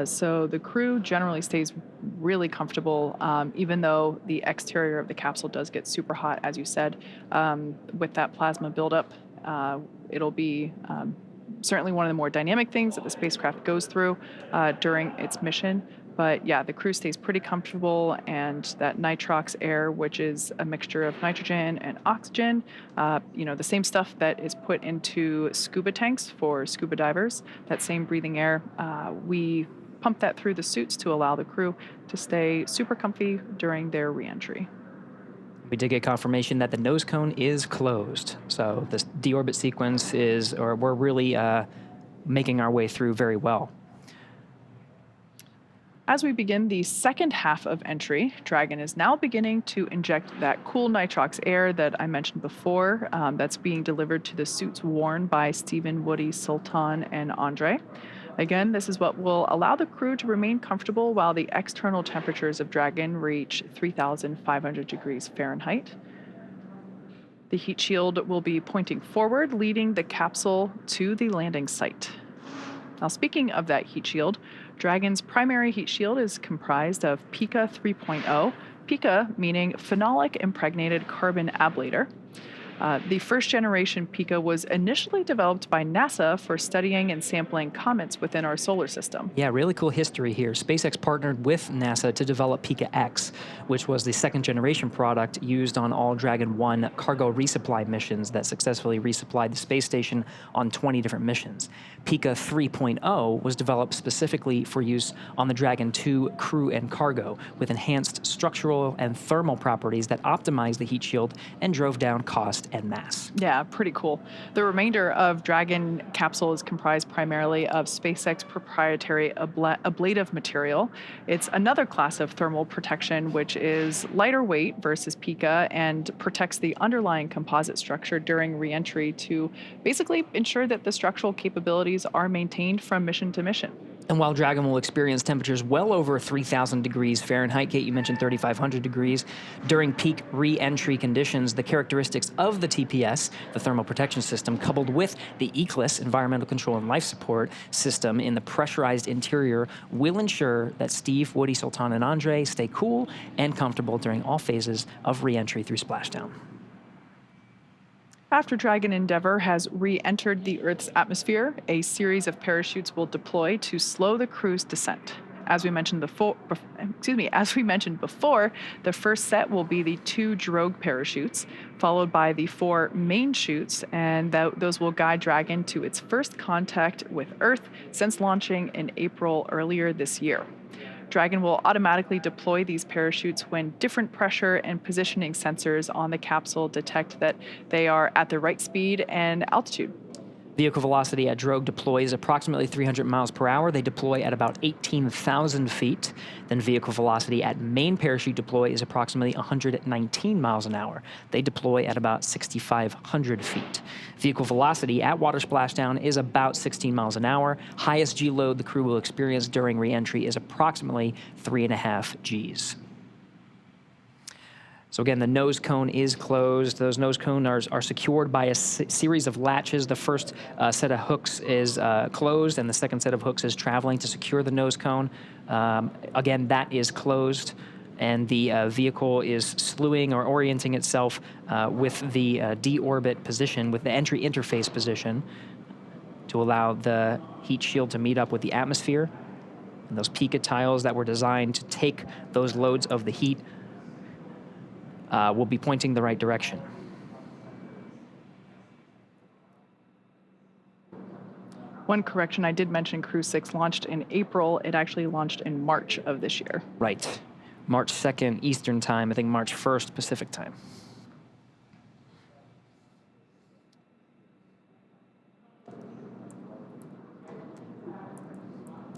So the crew generally stays really comfortable, even though the exterior of the capsule does get super hot, as you said. With that plasma buildup, it'll be certainly one of the more dynamic things that the spacecraft goes through during its mission. But yeah, the crew stays pretty comfortable, and that nitrox air, which is a mixture of nitrogen and oxygen, the same stuff that is put into scuba tanks for scuba divers, that same breathing air, we pump that through the suits to allow the crew to stay super comfy during their reentry. We did get confirmation that the nose cone is closed. So this deorbit sequence we're really making our way through very well. As we begin the second half of entry, Dragon is now beginning to inject that cool nitrox air that I mentioned before, that's being delivered to the suits worn by Stephen, Woody, Sultan, and Andrey. Again, this is what will allow the crew to remain comfortable while the external temperatures of Dragon reach 3,500 degrees Fahrenheit. The heat shield will be pointing forward, leading the capsule to the landing site. Now, speaking of that heat shield, Dragon's primary heat shield is comprised of PICA 3.0, PICA meaning phenolic impregnated carbon ablator. The first generation Pika was initially developed by NASA for studying and sampling comets within our solar system. Yeah, really cool history here. SpaceX partnered with NASA to develop Pika X, which was the second generation product used on all Dragon 1 cargo resupply missions that successfully resupplied the space station on 20 different missions. Pika 3.0 was developed specifically for use on the Dragon 2 crew and cargo, with enhanced structural and thermal properties that optimized the heat shield and drove down cost and mass. Yeah, pretty cool. The remainder of Dragon capsule is comprised primarily of SpaceX proprietary ablative material. It's another class of thermal protection, which is lighter weight versus Pika and protects the underlying composite structure during reentry to basically ensure that the structural capabilities are maintained from mission to mission. And while Dragon will experience temperatures well over 3,000 degrees Fahrenheit, Kate, you mentioned 3,500 degrees, during peak re-entry conditions, the characteristics of the TPS, the thermal protection system, coupled with the ECLSS, environmental control and life support system in the pressurized interior, will ensure that Steve, Woody, Sultan, and Andrey stay cool and comfortable during all phases of re-entry through Splashdown. After Dragon Endeavour has re-entered the Earth's atmosphere, a series of parachutes will deploy to slow the crew's descent. As we mentioned before, the first set will be the 2 drogue parachutes, followed by the 4 main chutes, and those will guide Dragon to its first contact with Earth since launching in April earlier this year. Dragon will automatically deploy these parachutes when different pressure and positioning sensors on the capsule detect that they are at the right speed and altitude. Vehicle velocity at drogue deploy is approximately 300 miles per hour. They deploy at about 18,000 feet. Then vehicle velocity at main parachute deploy is approximately 119 miles an hour. They deploy at about 6,500 feet. Vehicle velocity at water splashdown is about 16 miles an hour. Highest G load the crew will experience during re-entry is approximately 3.5 Gs. So again, the nose cone is closed. Those nose cones are secured by a series of latches. The first set of hooks is closed, and the second set of hooks is traveling to secure the nose cone. Again, that is closed, and the vehicle is slewing or orienting itself with the deorbit position, with the entry interface position, to allow the heat shield to meet up with the atmosphere. And those Pika tiles that were designed to take those loads of the heat will be pointing the right direction. One correction, I did mention Crew 6 launched in April. It actually launched in March of this year. Right. March 2nd Eastern Time, I think March 1st Pacific Time.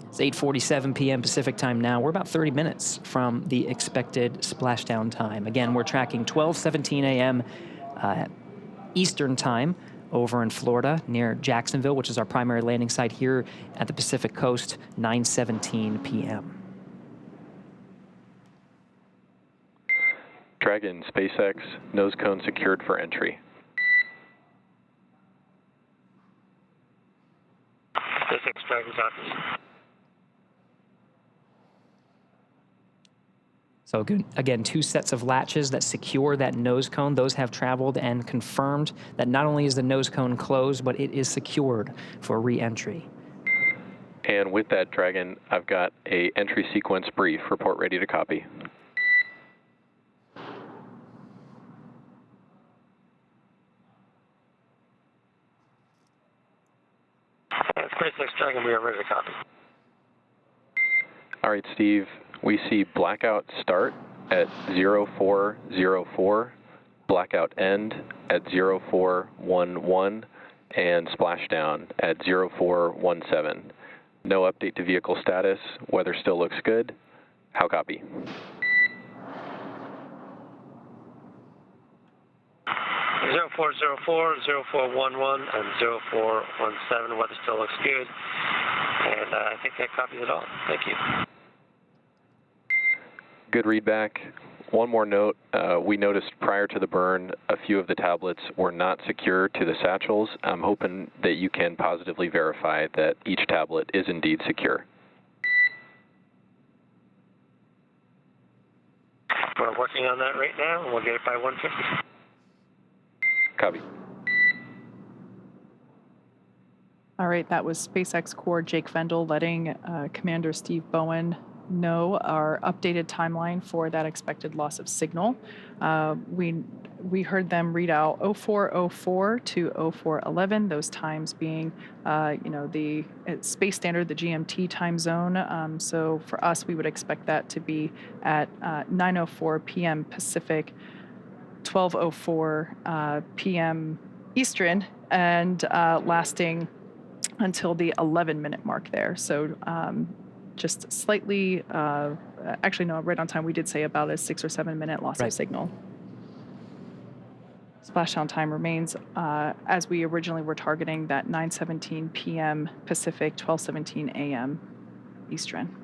It's 8:47 p.m. Pacific Time now. We're about 30 minutes from the expected splashdown time. Again, we're tracking 12:17 a.m. Eastern Time over in Florida near Jacksonville, which is our primary landing site here at the Pacific Coast, 9:17 p.m. Dragon, SpaceX, nose cone secured for entry. SpaceX Dragon copies. So again, 2 sets of latches that secure that nose cone. Those have traveled and confirmed that not only is the nose cone closed, but it is secured for re-entry. And with that, Dragon, I've got a entry sequence brief. Report ready to copy. SpaceX Dragon, we are ready to copy. All right, Steve. We see blackout start at 0404, blackout end at 0411, and splashdown at 0417. No update to vehicle status. Weather still looks good. How copy? Zero 0404, 0411, and 0417. Weather still looks good. And I think that copies it all. Thank you. Good readback. One more note, we noticed prior to the burn, a few of the tablets were not secure to the satchels. I'm hoping that you can positively verify that each tablet is indeed secure. We're working on that right now, and we'll get it by 1:50. Copy. All right, that was SpaceX Core Jake Vendel letting Commander Steve Bowen know our updated timeline for that expected loss of signal. We heard them read out 0404 to 0411, those times being, the space standard, the GMT time zone. So for us, we would expect that to be at 9:04 p.m. Pacific, 12:04 p.m. Eastern, and lasting until the 11-minute mark there. So just slightly, actually, no, right on time, we did say about a 6 or 7 minute loss of signal. Splashdown time remains as we originally were targeting, that 9:17 p.m. Pacific, 12:17 a.m. Eastern.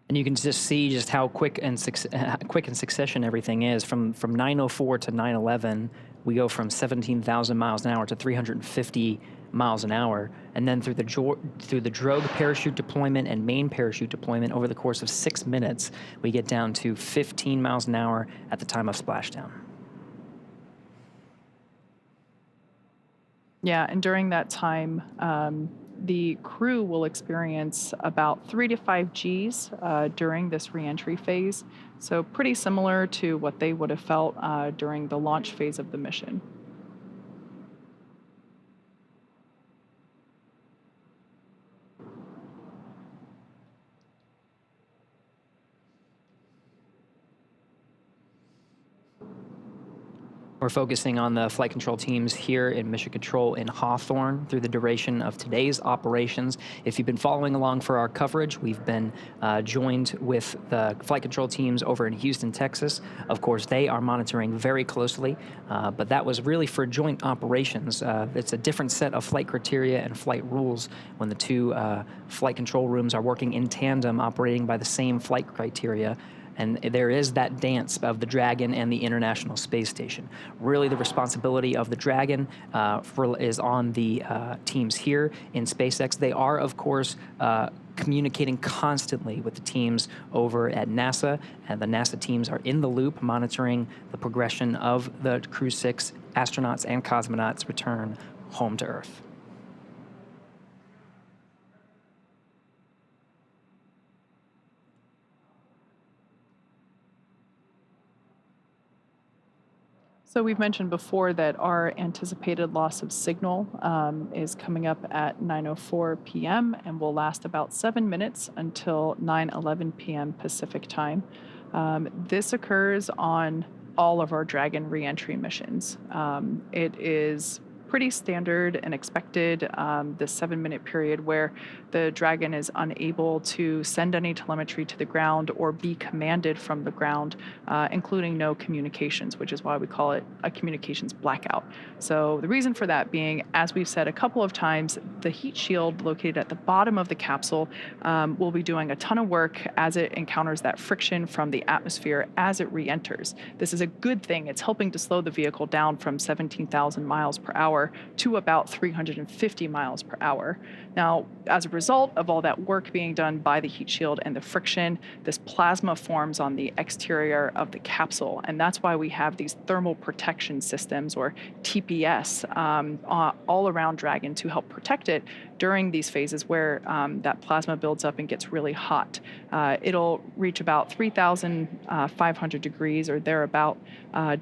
And you can just see just how quick in succession everything is. From 9:04 to 9:11, we go from 17,000 miles an hour to 350 miles an hour, and then through the drogue parachute deployment and main parachute deployment over the course of 6 minutes, we get down to 15 miles an hour at the time of splashdown. Yeah, and during that time, the crew will experience about 3 to 5 Gs during this reentry phase. So pretty similar to what they would have felt during the launch phase of the mission. We're focusing on the flight control teams here in Mission Control in Hawthorne through the duration of today's operations. If you've been following along for our coverage, we've been joined with the flight control teams over in Houston, Texas. Of course, they are monitoring very closely, but that was really for joint operations. It's a different set of flight criteria and flight rules when the two flight control rooms are working in tandem, operating by the same flight criteria. And there is that dance of the Dragon and the International Space Station. Really, the responsibility of the Dragon is on the teams here in SpaceX. They are, of course, communicating constantly with the teams over at NASA, and the NASA teams are in the loop monitoring the progression of the Crew 6 astronauts and cosmonauts' return home to Earth. So we've mentioned before that our anticipated loss of signal is coming up at 9:04 p.m. and will last about 7 minutes until 9:11 p.m. Pacific time. This occurs on all of our Dragon reentry missions. It is pretty standard and expected, the 7-minute period where the Dragon is unable to send any telemetry to the ground or be commanded from the ground, including no communications, which is why we call it a communications blackout. So the reason for that being, as we've said a couple of times, the heat shield located at the bottom of the capsule will be doing a ton of work as it encounters that friction from the atmosphere as it re-enters. This is a good thing. It's helping to slow the vehicle down from 17,000 miles per hour to about 350 miles per hour. Now, as a result of all that work being done by the heat shield and the friction, this plasma forms on the exterior of the capsule, and that's why we have these thermal protection systems, or TPS, all around Dragon to help protect it during these phases where that plasma builds up and gets really hot. It'll reach about 3,500 degrees or thereabout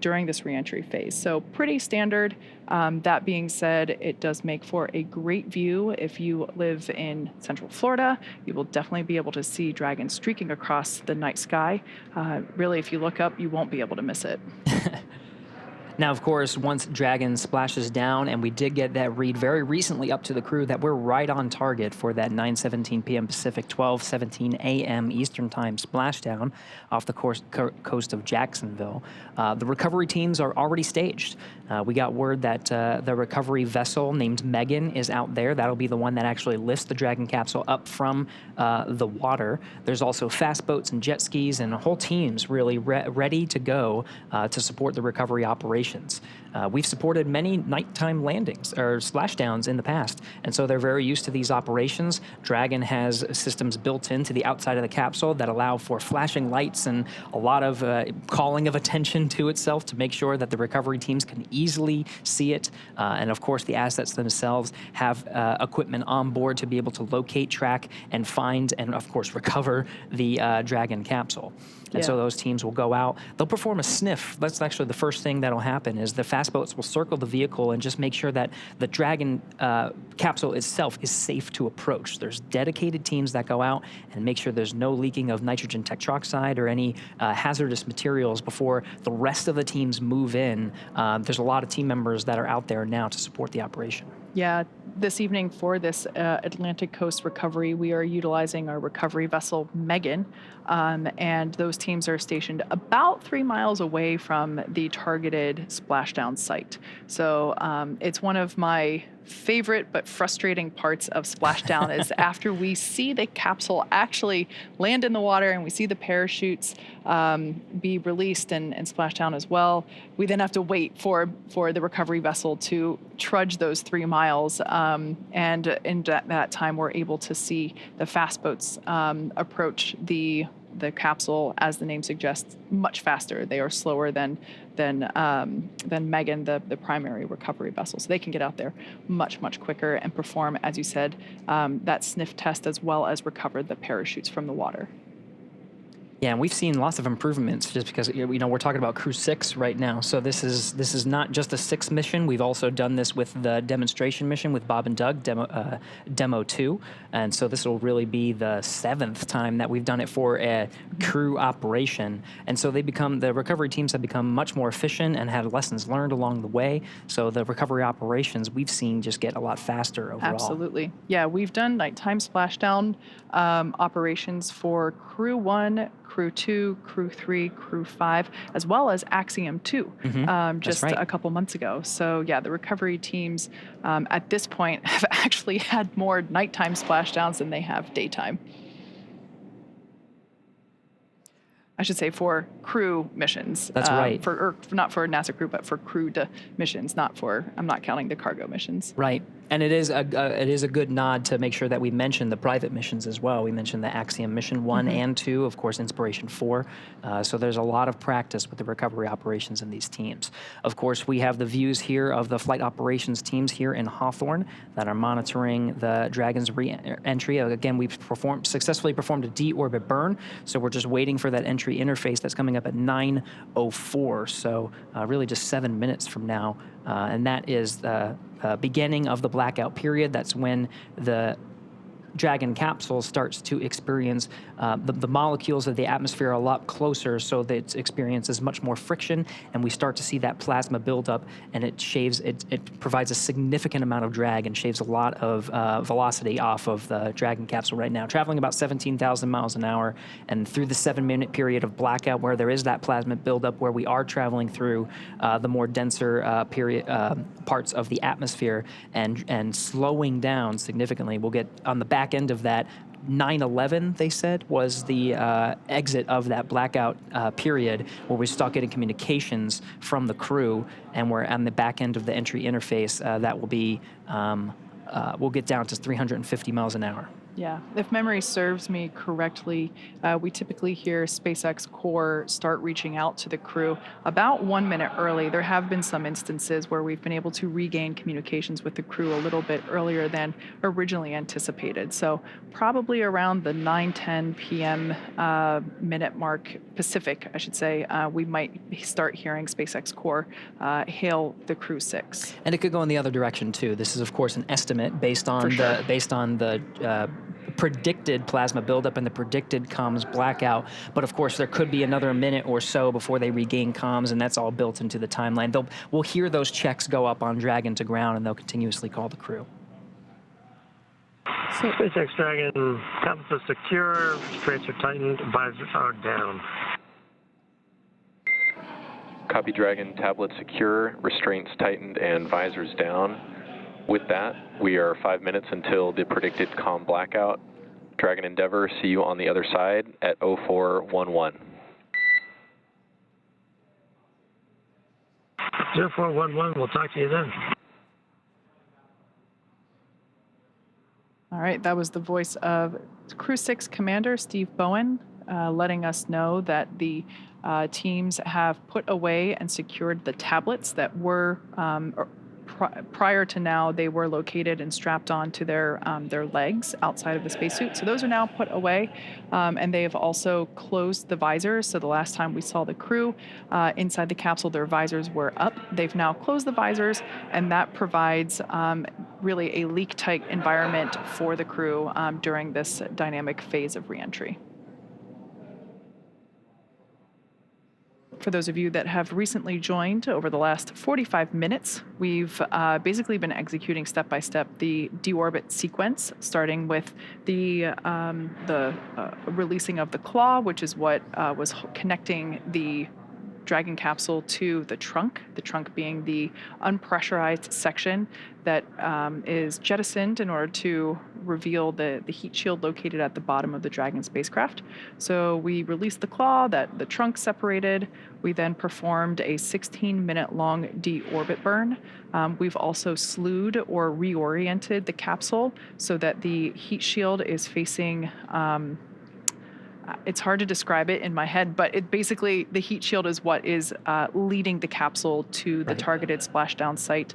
during this reentry phase. So pretty standard. That being said, it does make for a great view. If you live in Central Florida, you will definitely be able to see Dragon streaking across the night sky. Really, if you look up, you won't be able to miss it. Now, of course, once Dragon splashes down, and we did get that read very recently up to the crew that we're right on target for that 9:17 p.m. Pacific, 12:17 a.m. Eastern Time splashdown off the coast of Jacksonville. The recovery teams are already staged. We got word that the recovery vessel named Megan is out there. That'll be the one that actually lifts the Dragon capsule up from the water. There's also fast boats and jet skis and whole teams really ready to go to support the recovery operations. we've supported many nighttime landings or splashdowns in the past, and so they're very used to these operations. Dragon has systems built into the outside of the capsule that allow for flashing lights and a lot of calling of attention to itself to make sure that the recovery teams can easily see it. And of course, the assets themselves have equipment on board to be able to locate, track, and find, and of course, recover the Dragon capsule. And so those teams will go out. They'll perform a sniff. That's actually the first thing that'll happen is the fast boats will circle the vehicle and just make sure that the Dragon capsule itself is safe to approach. There's dedicated teams that go out and make sure there's no leaking of nitrogen tetroxide or any hazardous materials before the rest of the teams move in. There's a lot of team members that are out there now to support the operation. Yeah, this evening for this Atlantic Coast recovery, we are utilizing our recovery vessel, Megan, and those teams are stationed about 3 miles away from the targeted splashdown site. So it's one of my favorite but frustrating parts of Splashdown is after we see the capsule actually land in the water and we see the parachutes be released and splash down as well, we then have to wait for the recovery vessel to trudge those 3 miles. And in that time, we're able to see the fast boats approach the capsule, as the name suggests, much faster. They are slower than Megan, the primary recovery vessel. So they can get out there much quicker and perform, as you said, that sniff test as well as recover the parachutes from the water. Yeah, and we've seen lots of improvements just because, you know, we're talking about Crew 6 right now. So this is not just a 6 mission. We've also done this with the demonstration mission with Bob and Doug, Demo 2. And so this will really be the 7th time that we've done it for a crew operation. And so the recovery teams have become much more efficient and had lessons learned along the way. So the recovery operations we've seen just get a lot faster overall. Absolutely. Yeah, we've done nighttime splashdown operations for Crew 1, Crew 2, Crew 3, Crew 5, as well as Axiom 2, just a couple months ago. So yeah, the recovery teams at this point have actually had more nighttime splashdowns than they have daytime. I should say for crew missions. That's right. Not for NASA crew, but for crewed missions, I'm not counting the cargo missions. Right. And it is a good nod to make sure that we mention the private missions as well. We mentioned the Axiom mission 1 and 2, of course, Inspiration 4. So there's a lot of practice with the recovery operations in these teams. Of course, we have the views here of the flight operations teams here in Hawthorne that are monitoring the Dragon's re-entry. Again, we've successfully performed a deorbit burn, so we're just waiting for that entry interface that's coming up at 9:04. So really just 7 minutes from now, and that is the beginning of the blackout period. That's when the Dragon capsule starts to experience the molecules of the atmosphere a lot closer, so that it experiences much more friction, and we start to see that plasma build up, and it provides a significant amount of drag and shaves a lot of velocity off of the Dragon capsule right now, traveling about 17,000 miles an hour. And through the 7-minute period of blackout, where there is that plasma buildup, where we are traveling through the more denser parts of the atmosphere and slowing down significantly, we'll get on the back end of that. 9/11, they said, was the exit of that blackout period, where we start getting communications from the crew, and we're on the back end of the entry interface. That will be, we'll get down to 350 miles an hour. Yeah, if memory serves me correctly, we typically hear SpaceX Core start reaching out to the crew about 1 minute early. There have been some instances where we've been able to regain communications with the crew a little bit earlier than originally anticipated. So probably around the 9:10 p.m. Minute mark, Pacific, I should say, we might start hearing SpaceX Core hail the Crew 6. And it could go in the other direction too. This is, of course, an estimate based on the predicted plasma buildup and the predicted comms blackout. But of course, there could be another minute or so before they regain comms, and that's all built into the timeline. We'll hear those checks go up on Dragon to ground, and they'll continuously call the crew. SpaceX Dragon, compass is secure, restraints are tightened, visors are down. Copy, Dragon, tablet secure, restraints tightened, and visors down. With that, we are 5 minutes until the predicted comm blackout. Dragon Endeavour, see you on the other side at 0411. 0411, we'll talk to you then. All right, that was the voice of Crew 6 Commander Steve Bowen, letting us know that the teams have put away and secured the tablets that were, prior to now, they were located and strapped onto their legs outside of the spacesuit. So those are now put away, and they have also closed the visors. So the last time we saw the crew inside the capsule, their visors were up. They've now closed the visors, and that provides really a leak-tight environment for the crew during this dynamic phase of reentry. For those of you that have recently joined over the last 45 minutes, we've basically been executing step-by-step the deorbit sequence, starting with the releasing of the claw, which is what was connecting the Dragon capsule to the trunk being the unpressurized section that is jettisoned in order to reveal the heat shield located at the bottom of the Dragon spacecraft. So we released the claw, that the trunk separated. We then performed a 16-minute long deorbit burn. We've also slewed or reoriented the capsule so that the heat shield is facing it's hard to describe it in my head, but it basically, the heat shield is what is leading the capsule to the targeted splashdown site,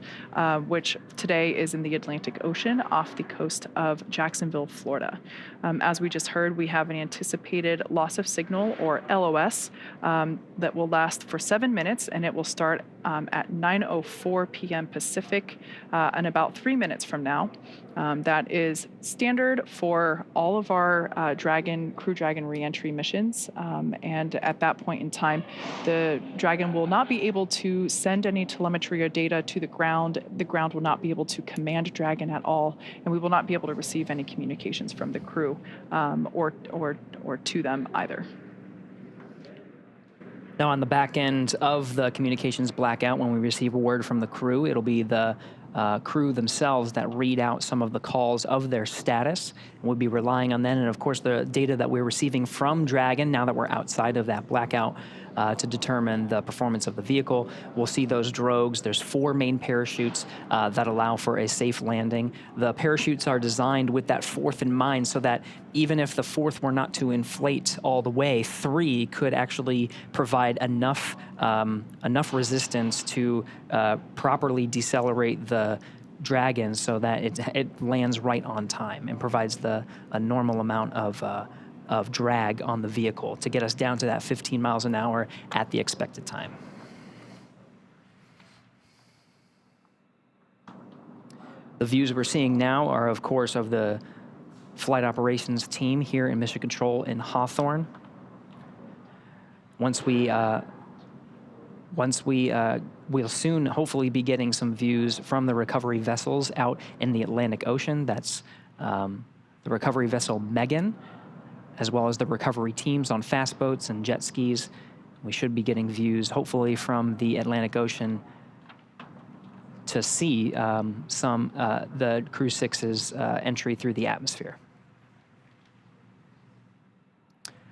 which today is in the Atlantic Ocean off the coast of Jacksonville, Florida. As we just heard, we have an anticipated loss of signal, or LOS, that will last for 7 minutes, and it will start at 9:04 p.m. Pacific in about 3 minutes from now. That is standard for all of our Crew Dragon reentry missions. And at that point in time, the Dragon will not be able to send any telemetry or data to the ground. The ground will not be able to command Dragon at all, and we will not be able to receive any communications from the crew or to them either. Now, on the back end of the communications blackout, when we receive a word from the crew, it'll be the crew themselves that read out some of the calls of their status. And we'll be relying on that, and of course the data that we're receiving from Dragon, now that we're outside of that blackout, to determine the performance of the vehicle. We'll see those drogues. There's 4 main parachutes that allow for a safe landing. The parachutes are designed with that 4th in mind, so that even if the 4th were not to inflate all the way, 3 could actually provide enough resistance to properly decelerate the Dragon so that it lands right on time and provides a normal amount of drag on the vehicle to get us down to that 15 miles an hour at the expected time. The views we're seeing now are, of course, of the flight operations team here in Mission Control in Hawthorne. We'll soon hopefully be getting some views from the recovery vessels out in the Atlantic Ocean. That's the recovery vessel Megan, as well as the recovery teams on fast boats and jet skis. We should be getting views, hopefully, from the Atlantic Ocean to see the Crew 6's entry through the atmosphere.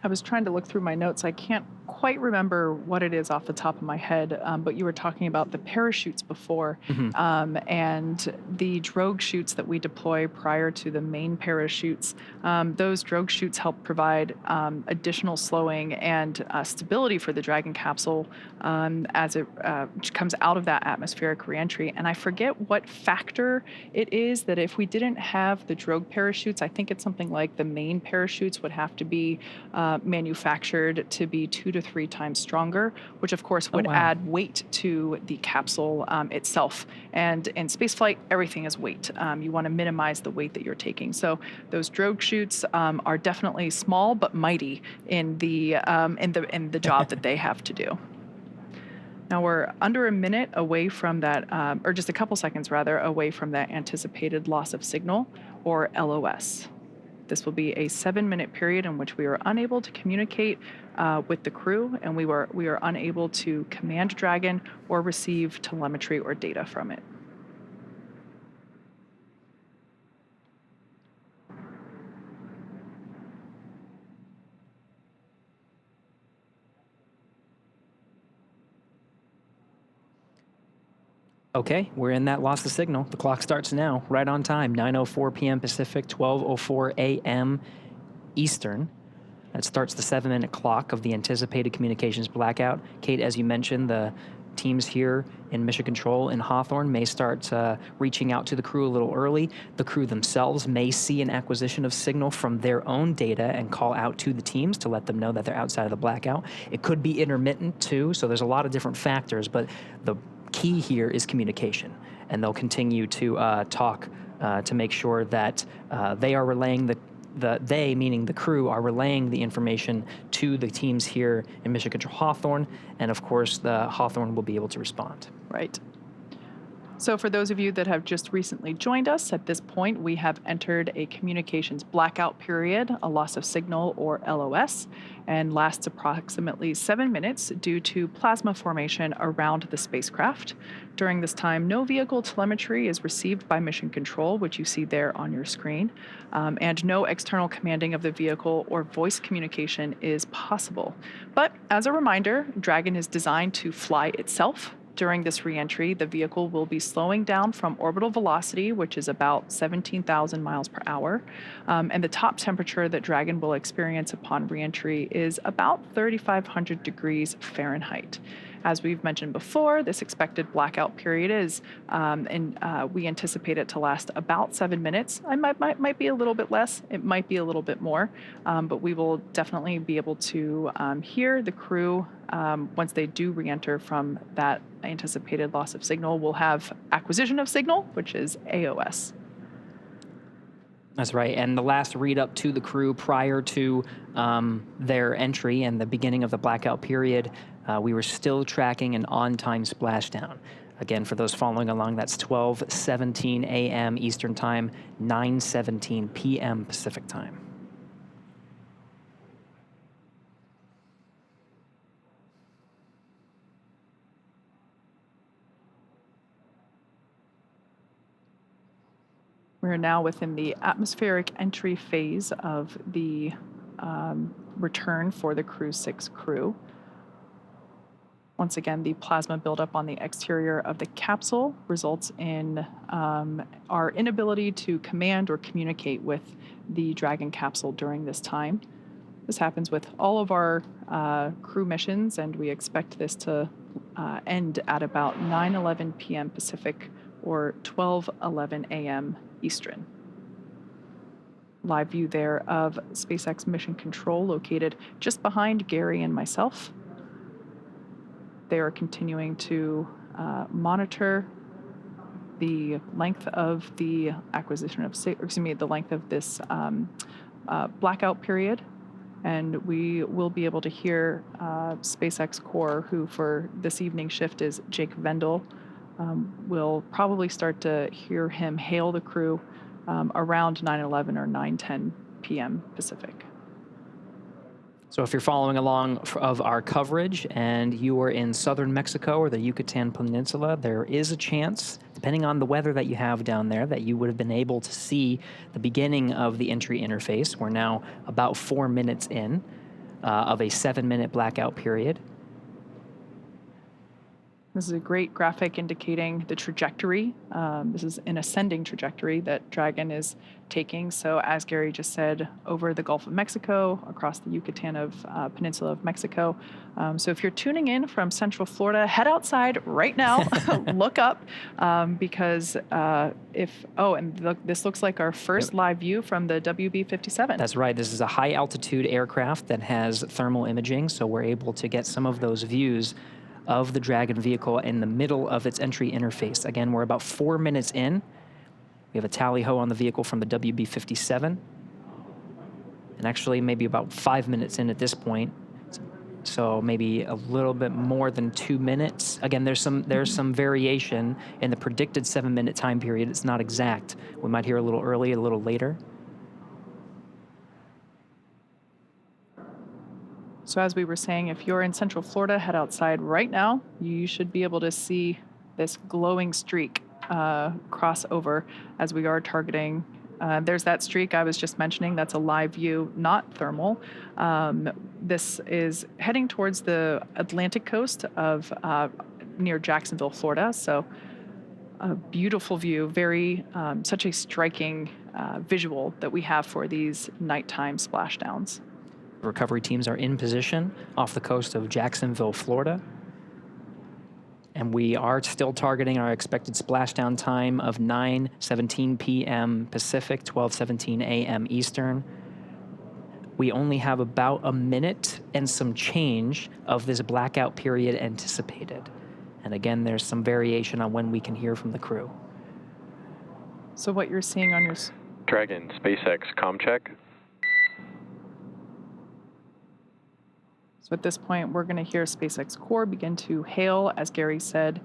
I was trying to look through my notes. I can't quite remember what it is off the top of my head, but you were talking about the parachutes before, and the drogue chutes that we deploy prior to the main parachutes. Those drogue chutes help provide additional slowing and stability for the Dragon capsule as it comes out of that atmospheric reentry. And I forget what factor it is that if we didn't have the drogue parachutes, I think it's something like the main parachutes would have to be manufactured to be 2 to 3 times stronger, which of course would add weight to the capsule itself. And in spaceflight, everything is weight. You want to minimize the weight that you're taking. So those drogue chutes are definitely small but mighty in the job that they have to do. Now we're under a minute away from that, or just a couple seconds rather, away from that anticipated loss of signal, or LOS. This will be a 7-minute period in which we are unable to communicate with the crew, and we are unable to command Dragon or receive telemetry or data from it. Okay, we're in that loss of signal. The clock starts now, right on time, 9:04 p.m. Pacific, 12:04 a.m. Eastern. That starts the 7-minute clock of the anticipated communications blackout. Kate, as you mentioned, the teams here in Mission Control in Hawthorne may start reaching out to the crew a little early. The crew themselves may see an acquisition of signal from their own data and call out to the teams to let them know that they're outside of the blackout. It could be intermittent too, so there's a lot of different factors, but the key here is communication, and they'll continue to talk to make sure that they are relaying they, meaning the crew, are relaying the information to the teams here in Mission Control Hawthorne, and of course the Hawthorne will be able to respond. Right. So for those of you that have just recently joined us, at this point we have entered a communications blackout period, a loss of signal or LOS, and lasts approximately 7 minutes due to plasma formation around the spacecraft. During this time, no vehicle telemetry is received by Mission Control, which you see there on your screen, and no external commanding of the vehicle or voice communication is possible. But as a reminder, Dragon is designed to fly itself. During this reentry, the vehicle will be slowing down from orbital velocity, which is about 17,000 miles per hour, and the top temperature that Dragon will experience upon reentry is about 3,500 degrees Fahrenheit. As we've mentioned before, this expected blackout period is, we anticipate it to last about 7 minutes. It might be a little bit less, it might be a little bit more, but we will definitely be able to hear the crew once they do re-enter from that anticipated loss of signal. We'll have acquisition of signal, which is AOS. That's right, and the last read up to the crew prior to their entry and the beginning of the blackout period, we were still tracking an on-time splashdown. Again, for those following along, that's 12:17 a.m. Eastern Time, 9:17 p.m. Pacific Time. We're now within the atmospheric entry phase of the return for the Crew 6 crew. Once again, the plasma buildup on the exterior of the capsule results in our inability to command or communicate with the Dragon capsule during this time. This happens with all of our crew missions, and we expect this to end at about 9:11 p.m. Pacific or 12:11 a.m. Eastern. Live view there of SpaceX Mission Control located just behind Gary and myself. They are continuing to monitor the length of the acquisition of, the length of this blackout period, and we will be able to hear SpaceX Core, who for this evening shift is Jake Vendel. We'll probably start to hear him hail the crew around 9:11 or 9:10 p.m. Pacific. So if you're following along of our coverage and you are in southern Mexico or the Yucatan Peninsula, there is a chance, depending on the weather that you have down there, that you would have been able to see the beginning of the entry interface. We're now about 4 minutes in of a 7-minute blackout period. This is a great graphic indicating the trajectory. This is an ascending trajectory that Dragon is taking. So as Gary just said, over the Gulf of Mexico, across the Yucatan Peninsula of Mexico. So if you're tuning in from Central Florida, head outside right now, look up, because this looks like our first live view from the WB-57. That's right. This is a high altitude aircraft that has thermal imaging, so we're able to get some of those views of the Dragon vehicle in the middle of its entry interface. Again, we're about 4 minutes in. We have a tally-ho on the vehicle from the WB-57. And actually maybe about 5 minutes in at this point. So maybe a little bit more than 2 minutes. Again, there's some variation in the predicted 7-minute time period. It's not exact. We might hear a little early, a little later. So as we were saying, if you're in Central Florida, head outside right now. You should be able to see this glowing streak cross over as we are targeting. There's that streak I was just mentioning. That's a live view, not thermal. This is heading towards the Atlantic coast of near Jacksonville, Florida. So a beautiful view, very such a striking visual that we have for these nighttime splashdowns. Recovery teams are in position off the coast of Jacksonville, Florida. And we are still targeting our expected splashdown time of 9:17 p.m. Pacific, 12:17 a.m. Eastern. We only have about a minute and some change of this blackout period anticipated. And again, there's some variation on when we can hear from the crew. So what you're seeing on your... Dragon, SpaceX, comm check. So at this point, we're going to hear SpaceX Core begin to hail. As Gary said,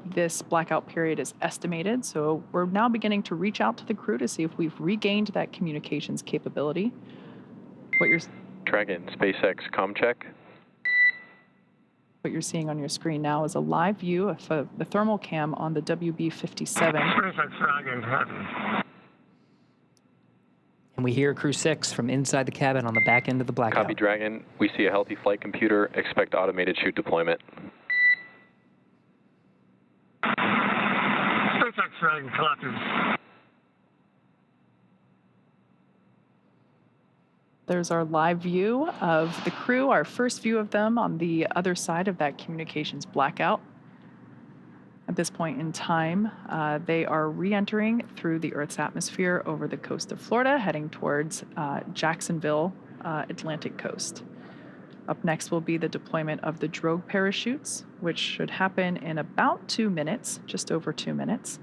this blackout period is estimated. So we're now beginning to reach out to the crew to see if we've regained that communications capability. What you're... Dragon, SpaceX, comm check. What you're seeing on your screen now is a live view of the thermal cam on the WB-57. SpaceX Dragon, copy. And we hear Crew 6 from inside the cabin on the back end of the blackout. Copy, Dragon. We see a healthy flight computer. Expect automated chute deployment. SpaceX Dragon, copy. There's our live view of the crew, our first view of them on the other side of that communications blackout. At this point in time, they are re-entering through the Earth's atmosphere over the coast of Florida, heading towards Jacksonville, Atlantic coast. Up next will be the deployment of the drogue parachutes, which should happen in about 2 minutes, just over 2 minutes.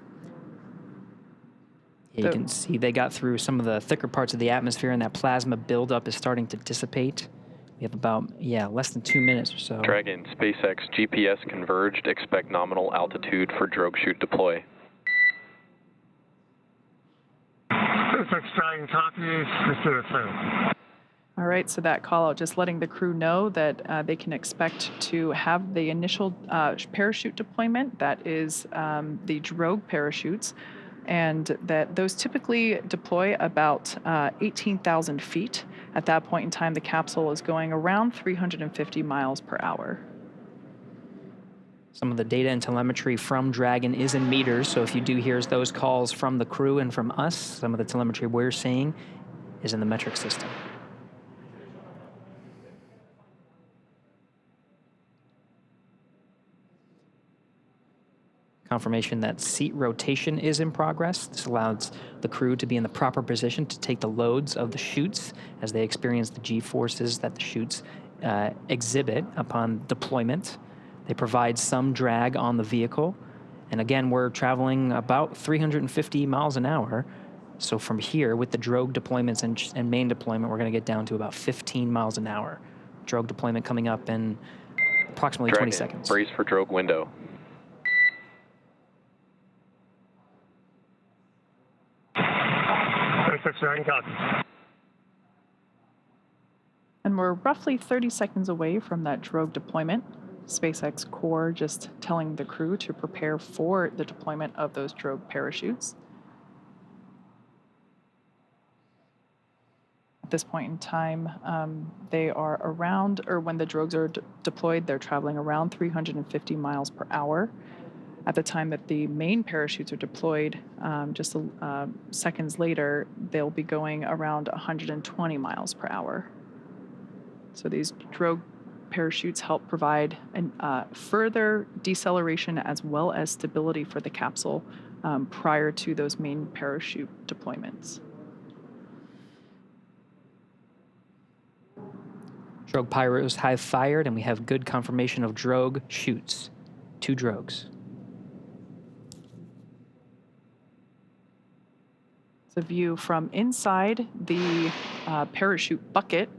You can see they got through some of the thicker parts of the atmosphere, and that plasma buildup is starting to dissipate. We have about, less than 2 minutes or so. Dragon, SpaceX, GPS converged. Expect nominal altitude for drogue chute deploy. SpaceX Dragon, copy. Receive it. All right, so that call out just letting the crew know that they can expect to have the initial parachute deployment, that is the drogue parachutes, and that those typically deploy about 18,000 feet. At that point in time, the capsule is going around 350 miles per hour. Some of the data and telemetry from Dragon is in meters, so if you do hear those calls from the crew and from us, some of the telemetry we're seeing is in the metric system. Confirmation that seat rotation is in progress. This allows the crew to be in the proper position to take the loads of the chutes as they experience the G-forces that the chutes exhibit upon deployment. They provide some drag on the vehicle. And again, we're traveling about 350 miles an hour. So from here, with the drogue deployments and main deployment, we're going to get down to about 15 miles an hour. Drogue deployment coming up in approximately Dragon, 20 seconds. Brace for drogue window. SpaceX Dragon, copy. And we're roughly 30 seconds away from that drogue deployment. SpaceX Core just telling the crew to prepare for the deployment of those drogue parachutes. At this point in time, they are around, or when the drogues are deployed, they're traveling around 350 miles per hour. At the time that the main parachutes are deployed, just seconds later, they'll be going around 120 miles per hour. So these drogue parachutes help provide further deceleration as well as stability for the capsule prior to those main parachute deployments. Drogue pyros have fired, and we have good confirmation of drogue chutes. 2 drogues. It's a view from inside the parachute bucket.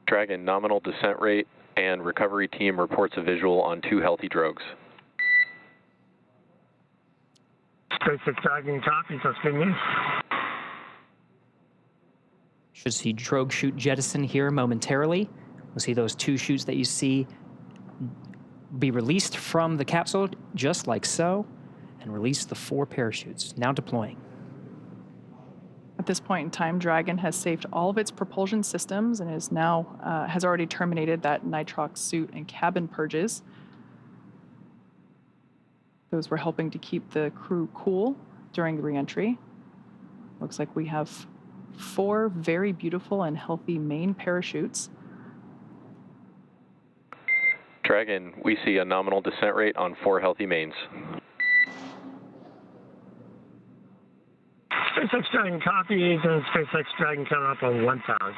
Dragon, nominal descent rate, and recovery team reports a visual on 2 healthy drogues. SpaceX Dragon, copy. That's good news. Should see drogue chute jettison here momentarily. We'll see those 2 chutes that you see be released from the capsule, just like so, and release the 4 parachutes, now deploying. At this point in time, Dragon has saved all of its propulsion systems and is now has already terminated that nitrox suit and cabin purges. Those were helping to keep the crew cool during the reentry. Looks like we have 4 very beautiful and healthy main parachutes. Dragon, we see a nominal descent rate on 4 healthy mains. SpaceX Dragon copies, and SpaceX Dragon coming up on 1,000.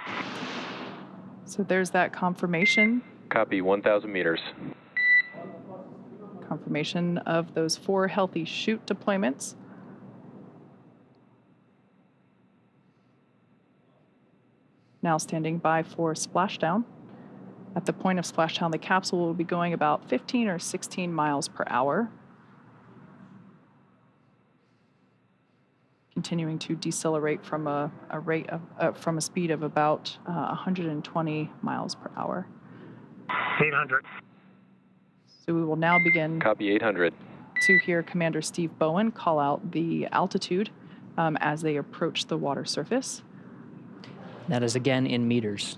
So there's that confirmation. Copy, 1,000 meters. Confirmation of those 4 healthy chute deployments. Now standing by for splashdown. At the point of splashdown, the capsule will be going about 15 or 16 miles per hour. Continuing to decelerate from a speed of about 120 miles per hour. 800. So we will now begin. Copy, 800. To hear Commander Steve Bowen call out the altitude as they approach the water surface. That is again in meters.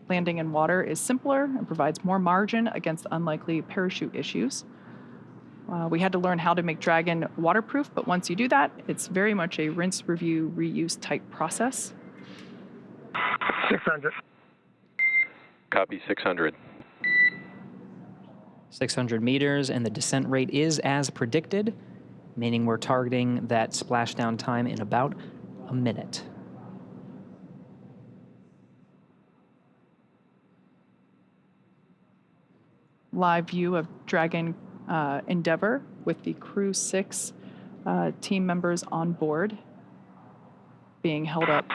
Landing in water is simpler and provides more margin against unlikely parachute issues. We had to learn how to make Dragon waterproof, but once you do that, it's very much a rinse, review, reuse type process. 600. Copy, 600. 600 meters, and the descent rate is as predicted, meaning we're targeting that splashdown time in about a minute. Live view of Dragon Endeavour with the Crew 6 team members on board, being held up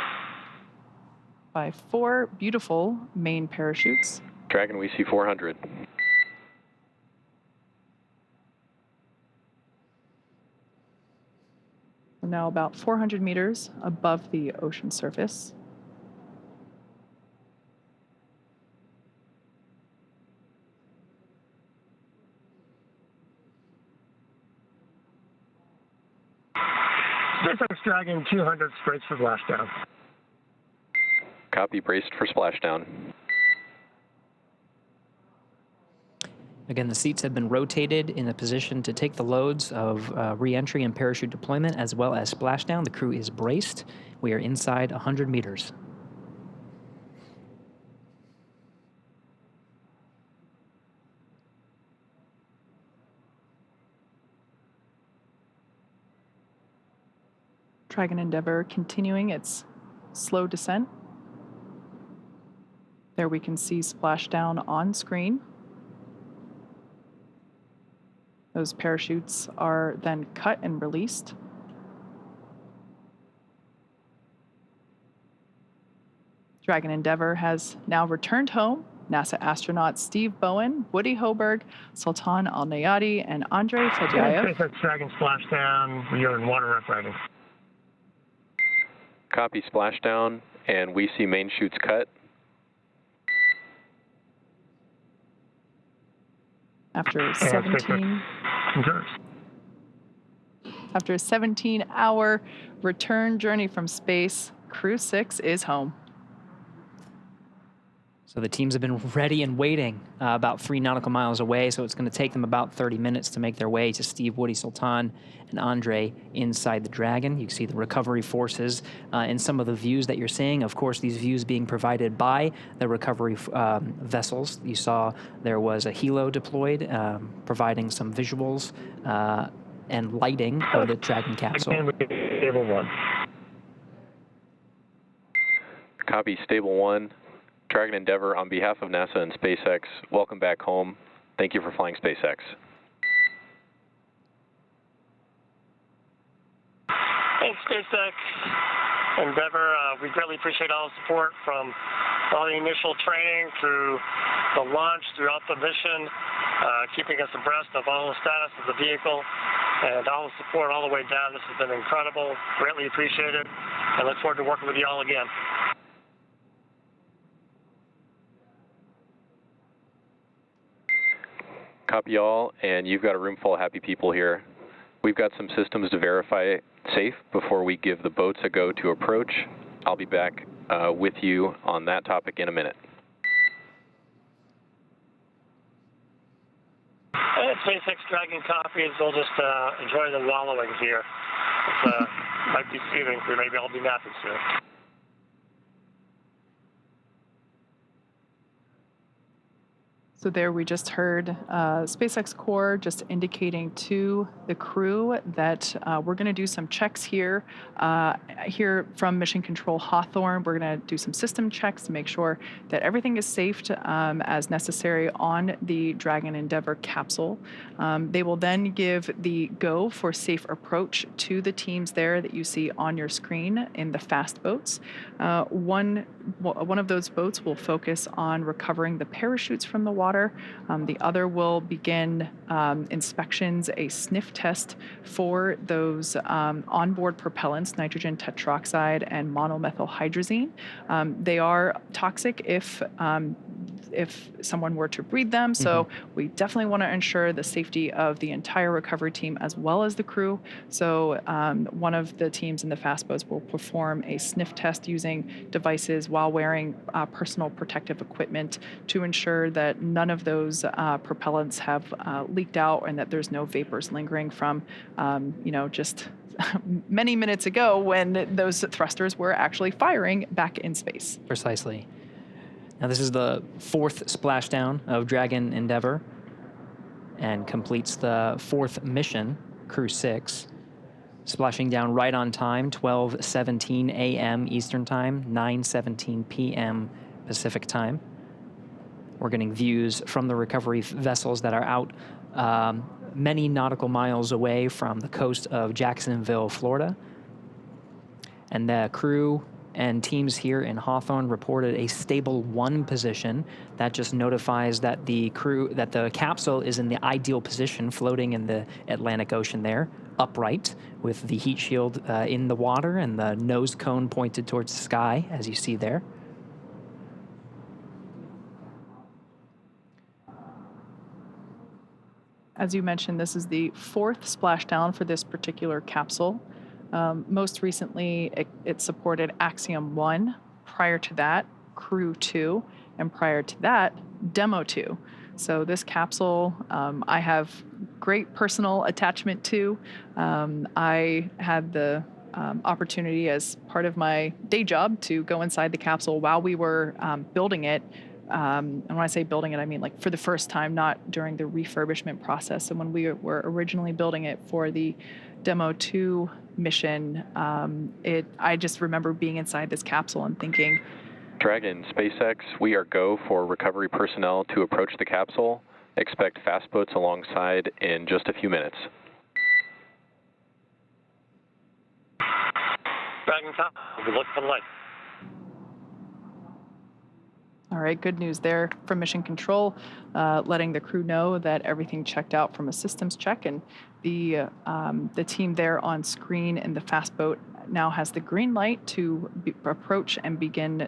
by 4 beautiful main parachutes. Dragon, we see 400. We're now about 400 meters above the ocean surface. SpaceX Dragon 200 braced for splashdown. Copy, braced for splashdown. Again, the seats have been rotated in a position to take the loads of re-entry and parachute deployment as well as splashdown. The crew is braced. We are inside 100 meters. Dragon Endeavour continuing its slow descent. There we can see splashdown on screen. Those parachutes are then cut and released. Dragon Endeavour has now returned home. NASA astronauts Steve Bowen, Woody Hoburg, Sultan Alneyadi, and Andrey Fedyaev. SpaceX Dragon splashdown. We are in water rough riding. Copy, splashdown, and we see main chutes cut. After a 17-hour return journey from space, Crew 6 is home. So the teams have been ready and waiting about 3 nautical miles away, so it's going to take them about 30 minutes to make their way to Steve, Woody, Sultan, and Andrey inside the Dragon. You can see the recovery forces in some of the views that you're seeing. Of course, these views being provided by the recovery vessels. You saw there was a helo deployed, providing some visuals and lighting of the Dragon capsule. Stable 1. Copy, stable 1. Dragon Endeavour, on behalf of NASA and SpaceX, welcome back home. Thank you for flying SpaceX. Thanks, SpaceX Endeavour. We greatly appreciate all the support from all the initial training through the launch, throughout the mission, keeping us abreast of all the status of the vehicle, and all the support all the way down. This has been incredible. Greatly appreciate it, and look forward to working with you all again. Copy all, and you've got a room full of happy people here. We've got some systems to verify safe before we give the boats a go to approach. I'll be back with you on that topic in a minute. And SpaceX Dragon copies. We'll just enjoy the wallowing here. It might be soothing, so maybe I'll be napping soon. So there we just heard SpaceX Core just indicating to the crew that we're going to do some checks here. Here from Mission Control Hawthorne, we're going to do some system checks to make sure that everything is safe as necessary on the Dragon Endeavour capsule. They will then give the go for safe approach to the teams there that you see on your screen in the fast boats. One of those boats will focus on recovering the parachutes from the water. The other will begin inspections, a sniff test for those onboard propellants, nitrogen tetroxide and monomethylhydrazine. They are toxic if someone were to breathe them, so we definitely want to ensure the safety of the entire recovery team as well as the crew. So one of the teams in the fast boats will perform a sniff test using devices while wearing personal protective equipment to ensure that none of those propellants have leaked out and that there's no vapors lingering from, just many minutes ago when those thrusters were actually firing back in space. Precisely. Now this is the 4th splashdown of Dragon Endeavour and completes the 4th mission, Crew 6, splashing down right on time, 12:17 a.m. Eastern Time, 9:17 p.m. Pacific Time. We're getting views from the recovery vessels that are out many nautical miles away from the coast of Jacksonville, Florida. And the crew and teams here in Hawthorne reported a stable 1 position. That just notifies that the capsule is in the ideal position, floating in the Atlantic Ocean there, upright, with the heat shield in the water and the nose cone pointed towards the sky, as you see there. As you mentioned, this is the 4th splashdown for this particular capsule. Most recently, it supported Axiom 1. Prior to that, Crew 2. And prior to that, Demo 2. So this capsule, I have great personal attachment to. I had the opportunity as part of my day job to go inside the capsule while we were building it. And when I say building it, I mean like for the first time, not during the refurbishment process. And when we were originally building it for the Demo 2 mission, I just remember being inside this capsule and thinking, Dragon, SpaceX, we are go for recovery personnel to approach the capsule. Expect fast boats alongside in just a few minutes. Dragon top, we look for the light. all right, good news there from Mission Control, letting the crew know that everything checked out from a systems check, and the team there on screen in the fast boat now has the green light to approach and begin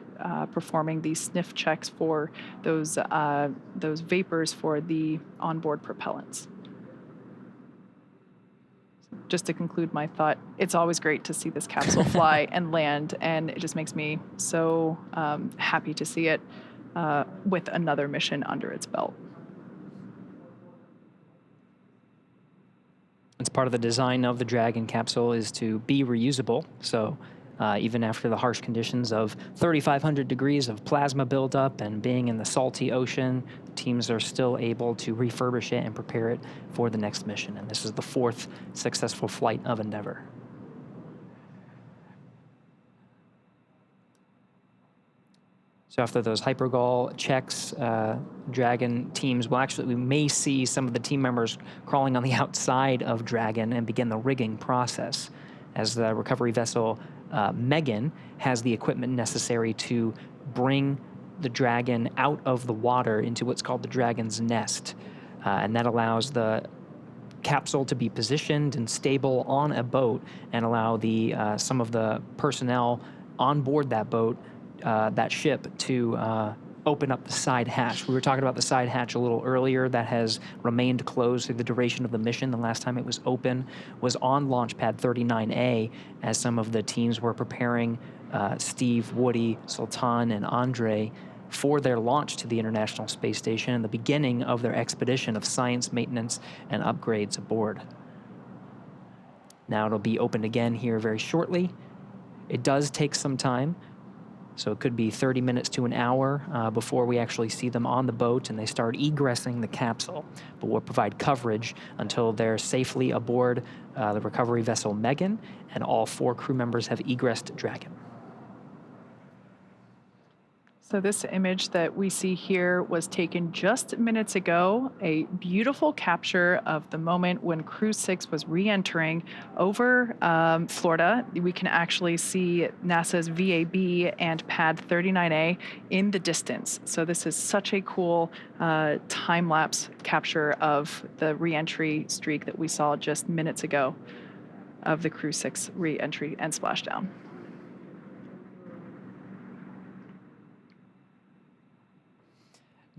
performing these sniff checks for those vapors for the onboard propellants. Just to conclude my thought, it's always great to see this capsule fly and land, and it just makes me so happy to see it with another mission under its belt. It's part of the design of the Dragon capsule is to be reusable. So even after the harsh conditions of 3,500 degrees of plasma buildup and being in the salty ocean, teams are still able to refurbish it and prepare it for the next mission. And this is the 4th successful flight of Endeavour. So after those hypergol checks, Dragon teams will we may see some of the team members crawling on the outside of Dragon and begin the rigging process as the recovery vessel Megan has the equipment necessary to bring the Dragon out of the water into what's called the Dragon's nest. And that allows the capsule to be positioned and stable on a boat and allow some of the personnel on board that boat, that ship, to open up the side hatch. We were talking about the side hatch a little earlier. That has remained closed through the duration of the mission. The last time it was open was on Launch Pad 39A, as some of the teams were preparing Steve, Woody, Sultan, and Andrey for their launch to the International Space Station and the beginning of their expedition of science, maintenance, and upgrades aboard. Now it'll be opened again here very shortly. It does take some time, so it could be 30 minutes to an hour before we actually see them on the boat and they start egressing the capsule. But we'll provide coverage until they're safely aboard the recovery vessel Megan, and all 4 crew members have egressed Dragon. So this image that we see here was taken just minutes ago, a beautiful capture of the moment when Crew 6 was re-entering over Florida. We can actually see NASA's VAB and Pad 39A in the distance. So this is such a cool time-lapse capture of the re-entry streak that we saw just minutes ago of the Crew 6 re-entry and splashdown.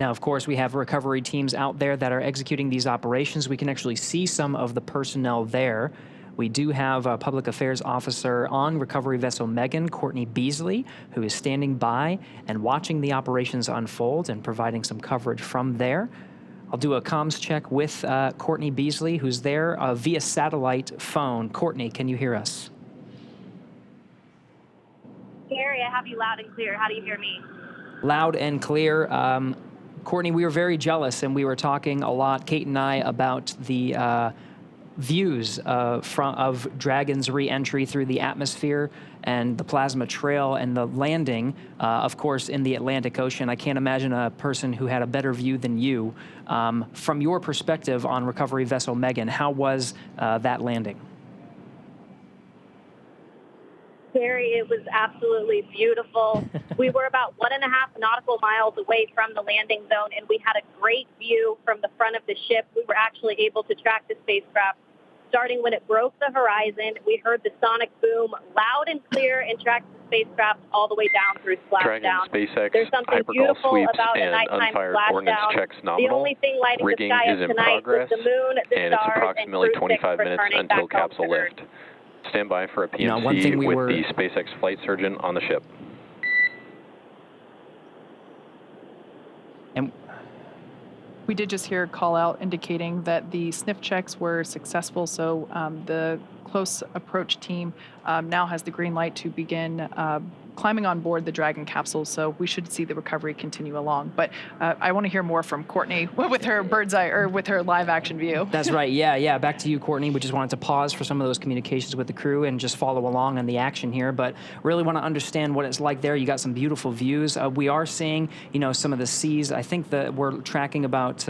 Now, of course, we have recovery teams out there that are executing these operations. We can actually see some of the personnel there. We do have a public affairs officer on recovery vessel Megan, Courtney Beasley, who is standing by and watching the operations unfold and providing some coverage from there. I'll do a comms check with Courtney Beasley, who's there via satellite phone. Courtney, can you hear us? Gary, I have you loud and clear. How do you hear me? Loud and clear. Courtney, we were very jealous, and we were talking a lot, Kate and I, about the views of Dragon's re-entry through the atmosphere and the plasma trail and the landing, of course, in the Atlantic Ocean. I can't imagine a person who had a better view than you. From your perspective on recovery vessel Megan, how was that landing? Gary, it was absolutely beautiful. We were about 1.5 nautical miles away from the landing zone, and we had a great view from the front of the ship. We were actually able to track the spacecraft. Starting when it broke the horizon, we heard the sonic boom loud and clear and tracked the spacecraft all the way down through splashdown. Dragon, SpaceX, There's something hypergol beautiful sweeps, about a and nighttime unfired ordnance splashdown. checks The nominal. only thing lighting Rigging the sky is up in tonight progress, was the moon, the and it's stars, approximately and Crew 25 6 minutes returning until back home capsule to Earth. lift. Stand by for a PMC Now, one thing we with were... the SpaceX flight surgeon on the ship. And we did just hear a call out indicating that the sniff checks were successful, so the close approach team now has the green light to begin climbing on board the Dragon capsule, so we should see the recovery continue along. But I want to hear more from Courtney with her bird's eye, or with her live action view. That's right. Yeah. Back to you, Courtney. We just wanted to pause for some of those communications with the crew and just follow along on the action here. But really want to understand what it's like there. You got some beautiful views. We are seeing, some of the seas. I think that we're tracking about.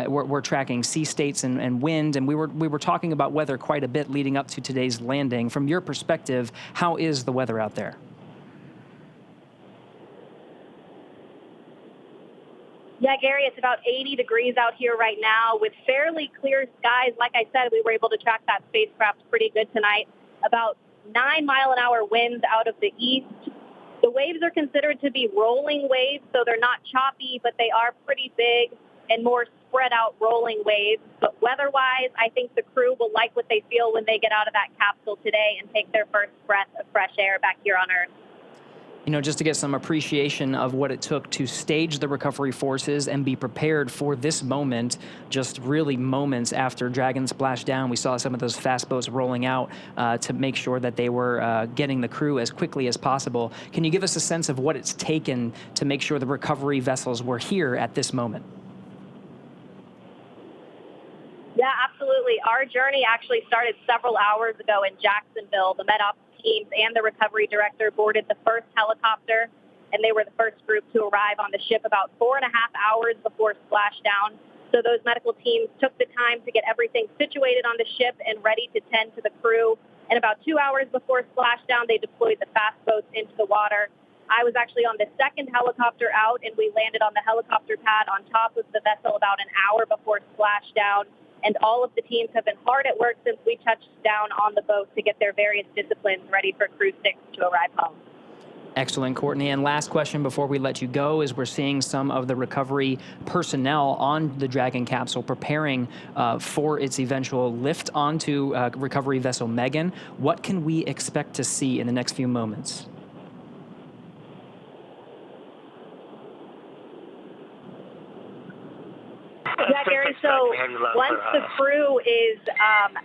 We're tracking sea states and wind, and we were talking about weather quite a bit leading up to today's landing. From your perspective, how is the weather out there? Yeah, Gary, it's about 80 degrees out here right now with fairly clear skies. Like I said, we were able to track that spacecraft pretty good tonight. About 9-mile-an-hour winds out of the east. The waves are considered to be rolling waves, so they're not choppy, but they are pretty big and more spread out rolling waves. But weather-wise, I think the crew will like what they feel when they get out of that capsule today and take their first breath of fresh air back here on Earth. Just to get some appreciation of what it took to stage the recovery forces and be prepared for this moment, just really moments after Dragon splashed down. We saw some of those fast boats rolling out to make sure that they were getting the crew as quickly as possible. Can you give us a sense of what it's taken to make sure the recovery vessels were here at this moment? Yeah, absolutely. Our journey actually started several hours ago in Jacksonville. The MedOps teams and the recovery director boarded the first helicopter, and they were the first group to arrive on the ship about 4.5 hours before splashdown. So those medical teams took the time to get everything situated on the ship and ready to tend to the crew. And about 2 hours before splashdown, they deployed the fast boats into the water. I was actually on the second helicopter out, and we landed on the helicopter pad on top of the vessel about an hour before splashdown. And all of the teams have been hard at work since we touched down on the boat to get their various disciplines ready for Crew 6 to arrive home. Excellent, Courtney. And last question before we let you go is we're seeing some of the recovery personnel on the Dragon capsule preparing for its eventual lift onto recovery vessel Megan. What can we expect to see in the next few moments? Yeah, Gary, so once the crew is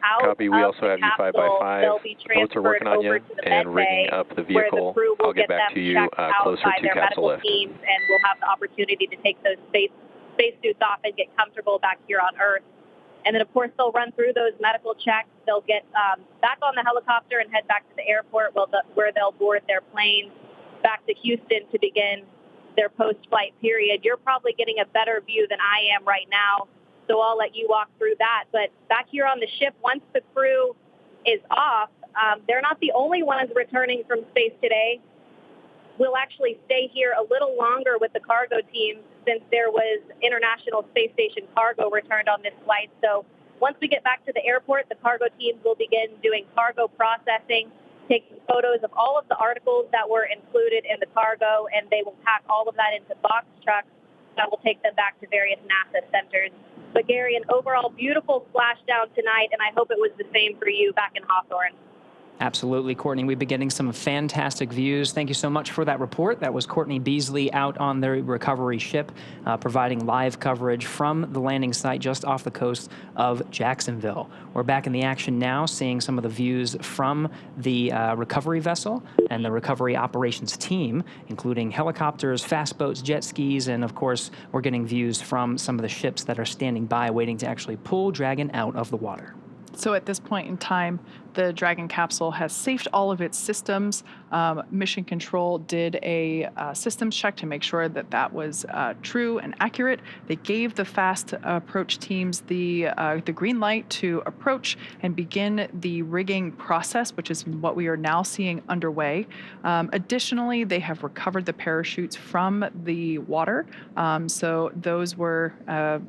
out Copy. We of also the have you capsule, 5x5. they'll be Boats are working on transferred you over to the and med rigging bay, up the where the vehicle. crew will I'll get back them to you checked out closer by to their capsule medical lift. teams, and we'll have the opportunity to take those spacesuits off and get comfortable back here on Earth. And then, of course, they'll run through those medical checks. They'll get back on the helicopter and head back to the airport where they'll board their planes back to Houston to begin their post-flight period. You're probably getting a better view than I am right now, so I'll let you walk through that. But back here on the ship, once the crew is off, they're not the only ones returning from space today. We'll actually stay here a little longer with the cargo team since there was International Space Station cargo returned on this flight. So once we get back to the airport, the cargo teams will begin doing cargo processing, taking photos of all of the articles that were included in the cargo, and they will pack all of that into box trucks that will take them back to various NASA centers. But Gary, an overall beautiful splashdown tonight, and I hope it was the same for you back in Hawthorne. Absolutely, Courtney. We've been getting some fantastic views. Thank you so much for that report. That was Courtney Beasley out on the recovery ship, providing live coverage from the landing site just off the coast of Jacksonville. We're back in the action now, seeing some of the views from the recovery vessel and the recovery operations team, including helicopters, fast boats, jet skis, and of course, we're getting views from some of the ships that are standing by waiting to actually pull Dragon out of the water. So at this point in time, the Dragon capsule has safed all of its systems. Mission Control did a systems check to make sure that that was true and accurate. They gave the fast approach teams the green light to approach and begin the rigging process, which is what we are now seeing underway. Additionally, they have recovered the parachutes from the water. So those were,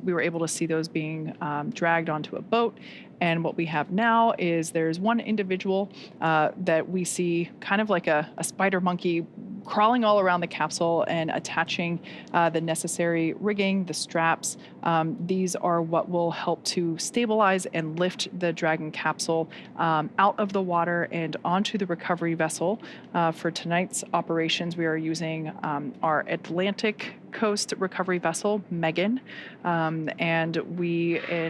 we were able to see those being dragged onto a boat. And what we have now is there's one individual that we see kind of like a spider monkey crawling all around the capsule and attaching the necessary rigging, the straps. These are what will help to stabilize and lift the Dragon capsule out of the water and onto the recovery vessel. For tonight's operations, we are using our Atlantic Coast recovery vessel, Megan, and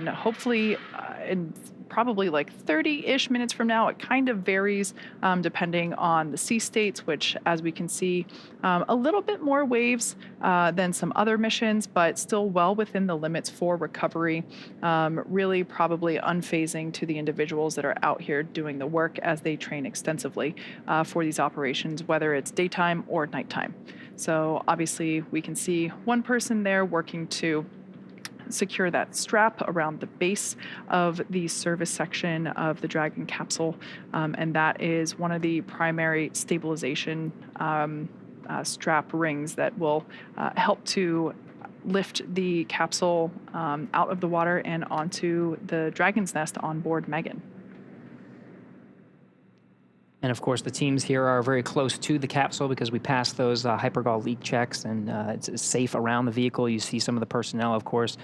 hopefully in probably like 30-ish minutes from now, it kind of varies depending on the sea states, which, as we can see, a little bit more waves than some other missions, but still well within the limits for recovery, really probably unfazing to the individuals that are out here doing the work as they train extensively for these operations, whether it's daytime or nighttime. So obviously we can see one person there working to secure that strap around the base of the service section of the Dragon capsule, and that is one of the primary stabilization strap rings that will help to lift the capsule out of the water and onto the Dragon's nest on board Megan. And of course, the teams here are very close to the capsule because we passed those hypergol leak checks, and it's safe around the vehicle. You see some of the personnel, of course,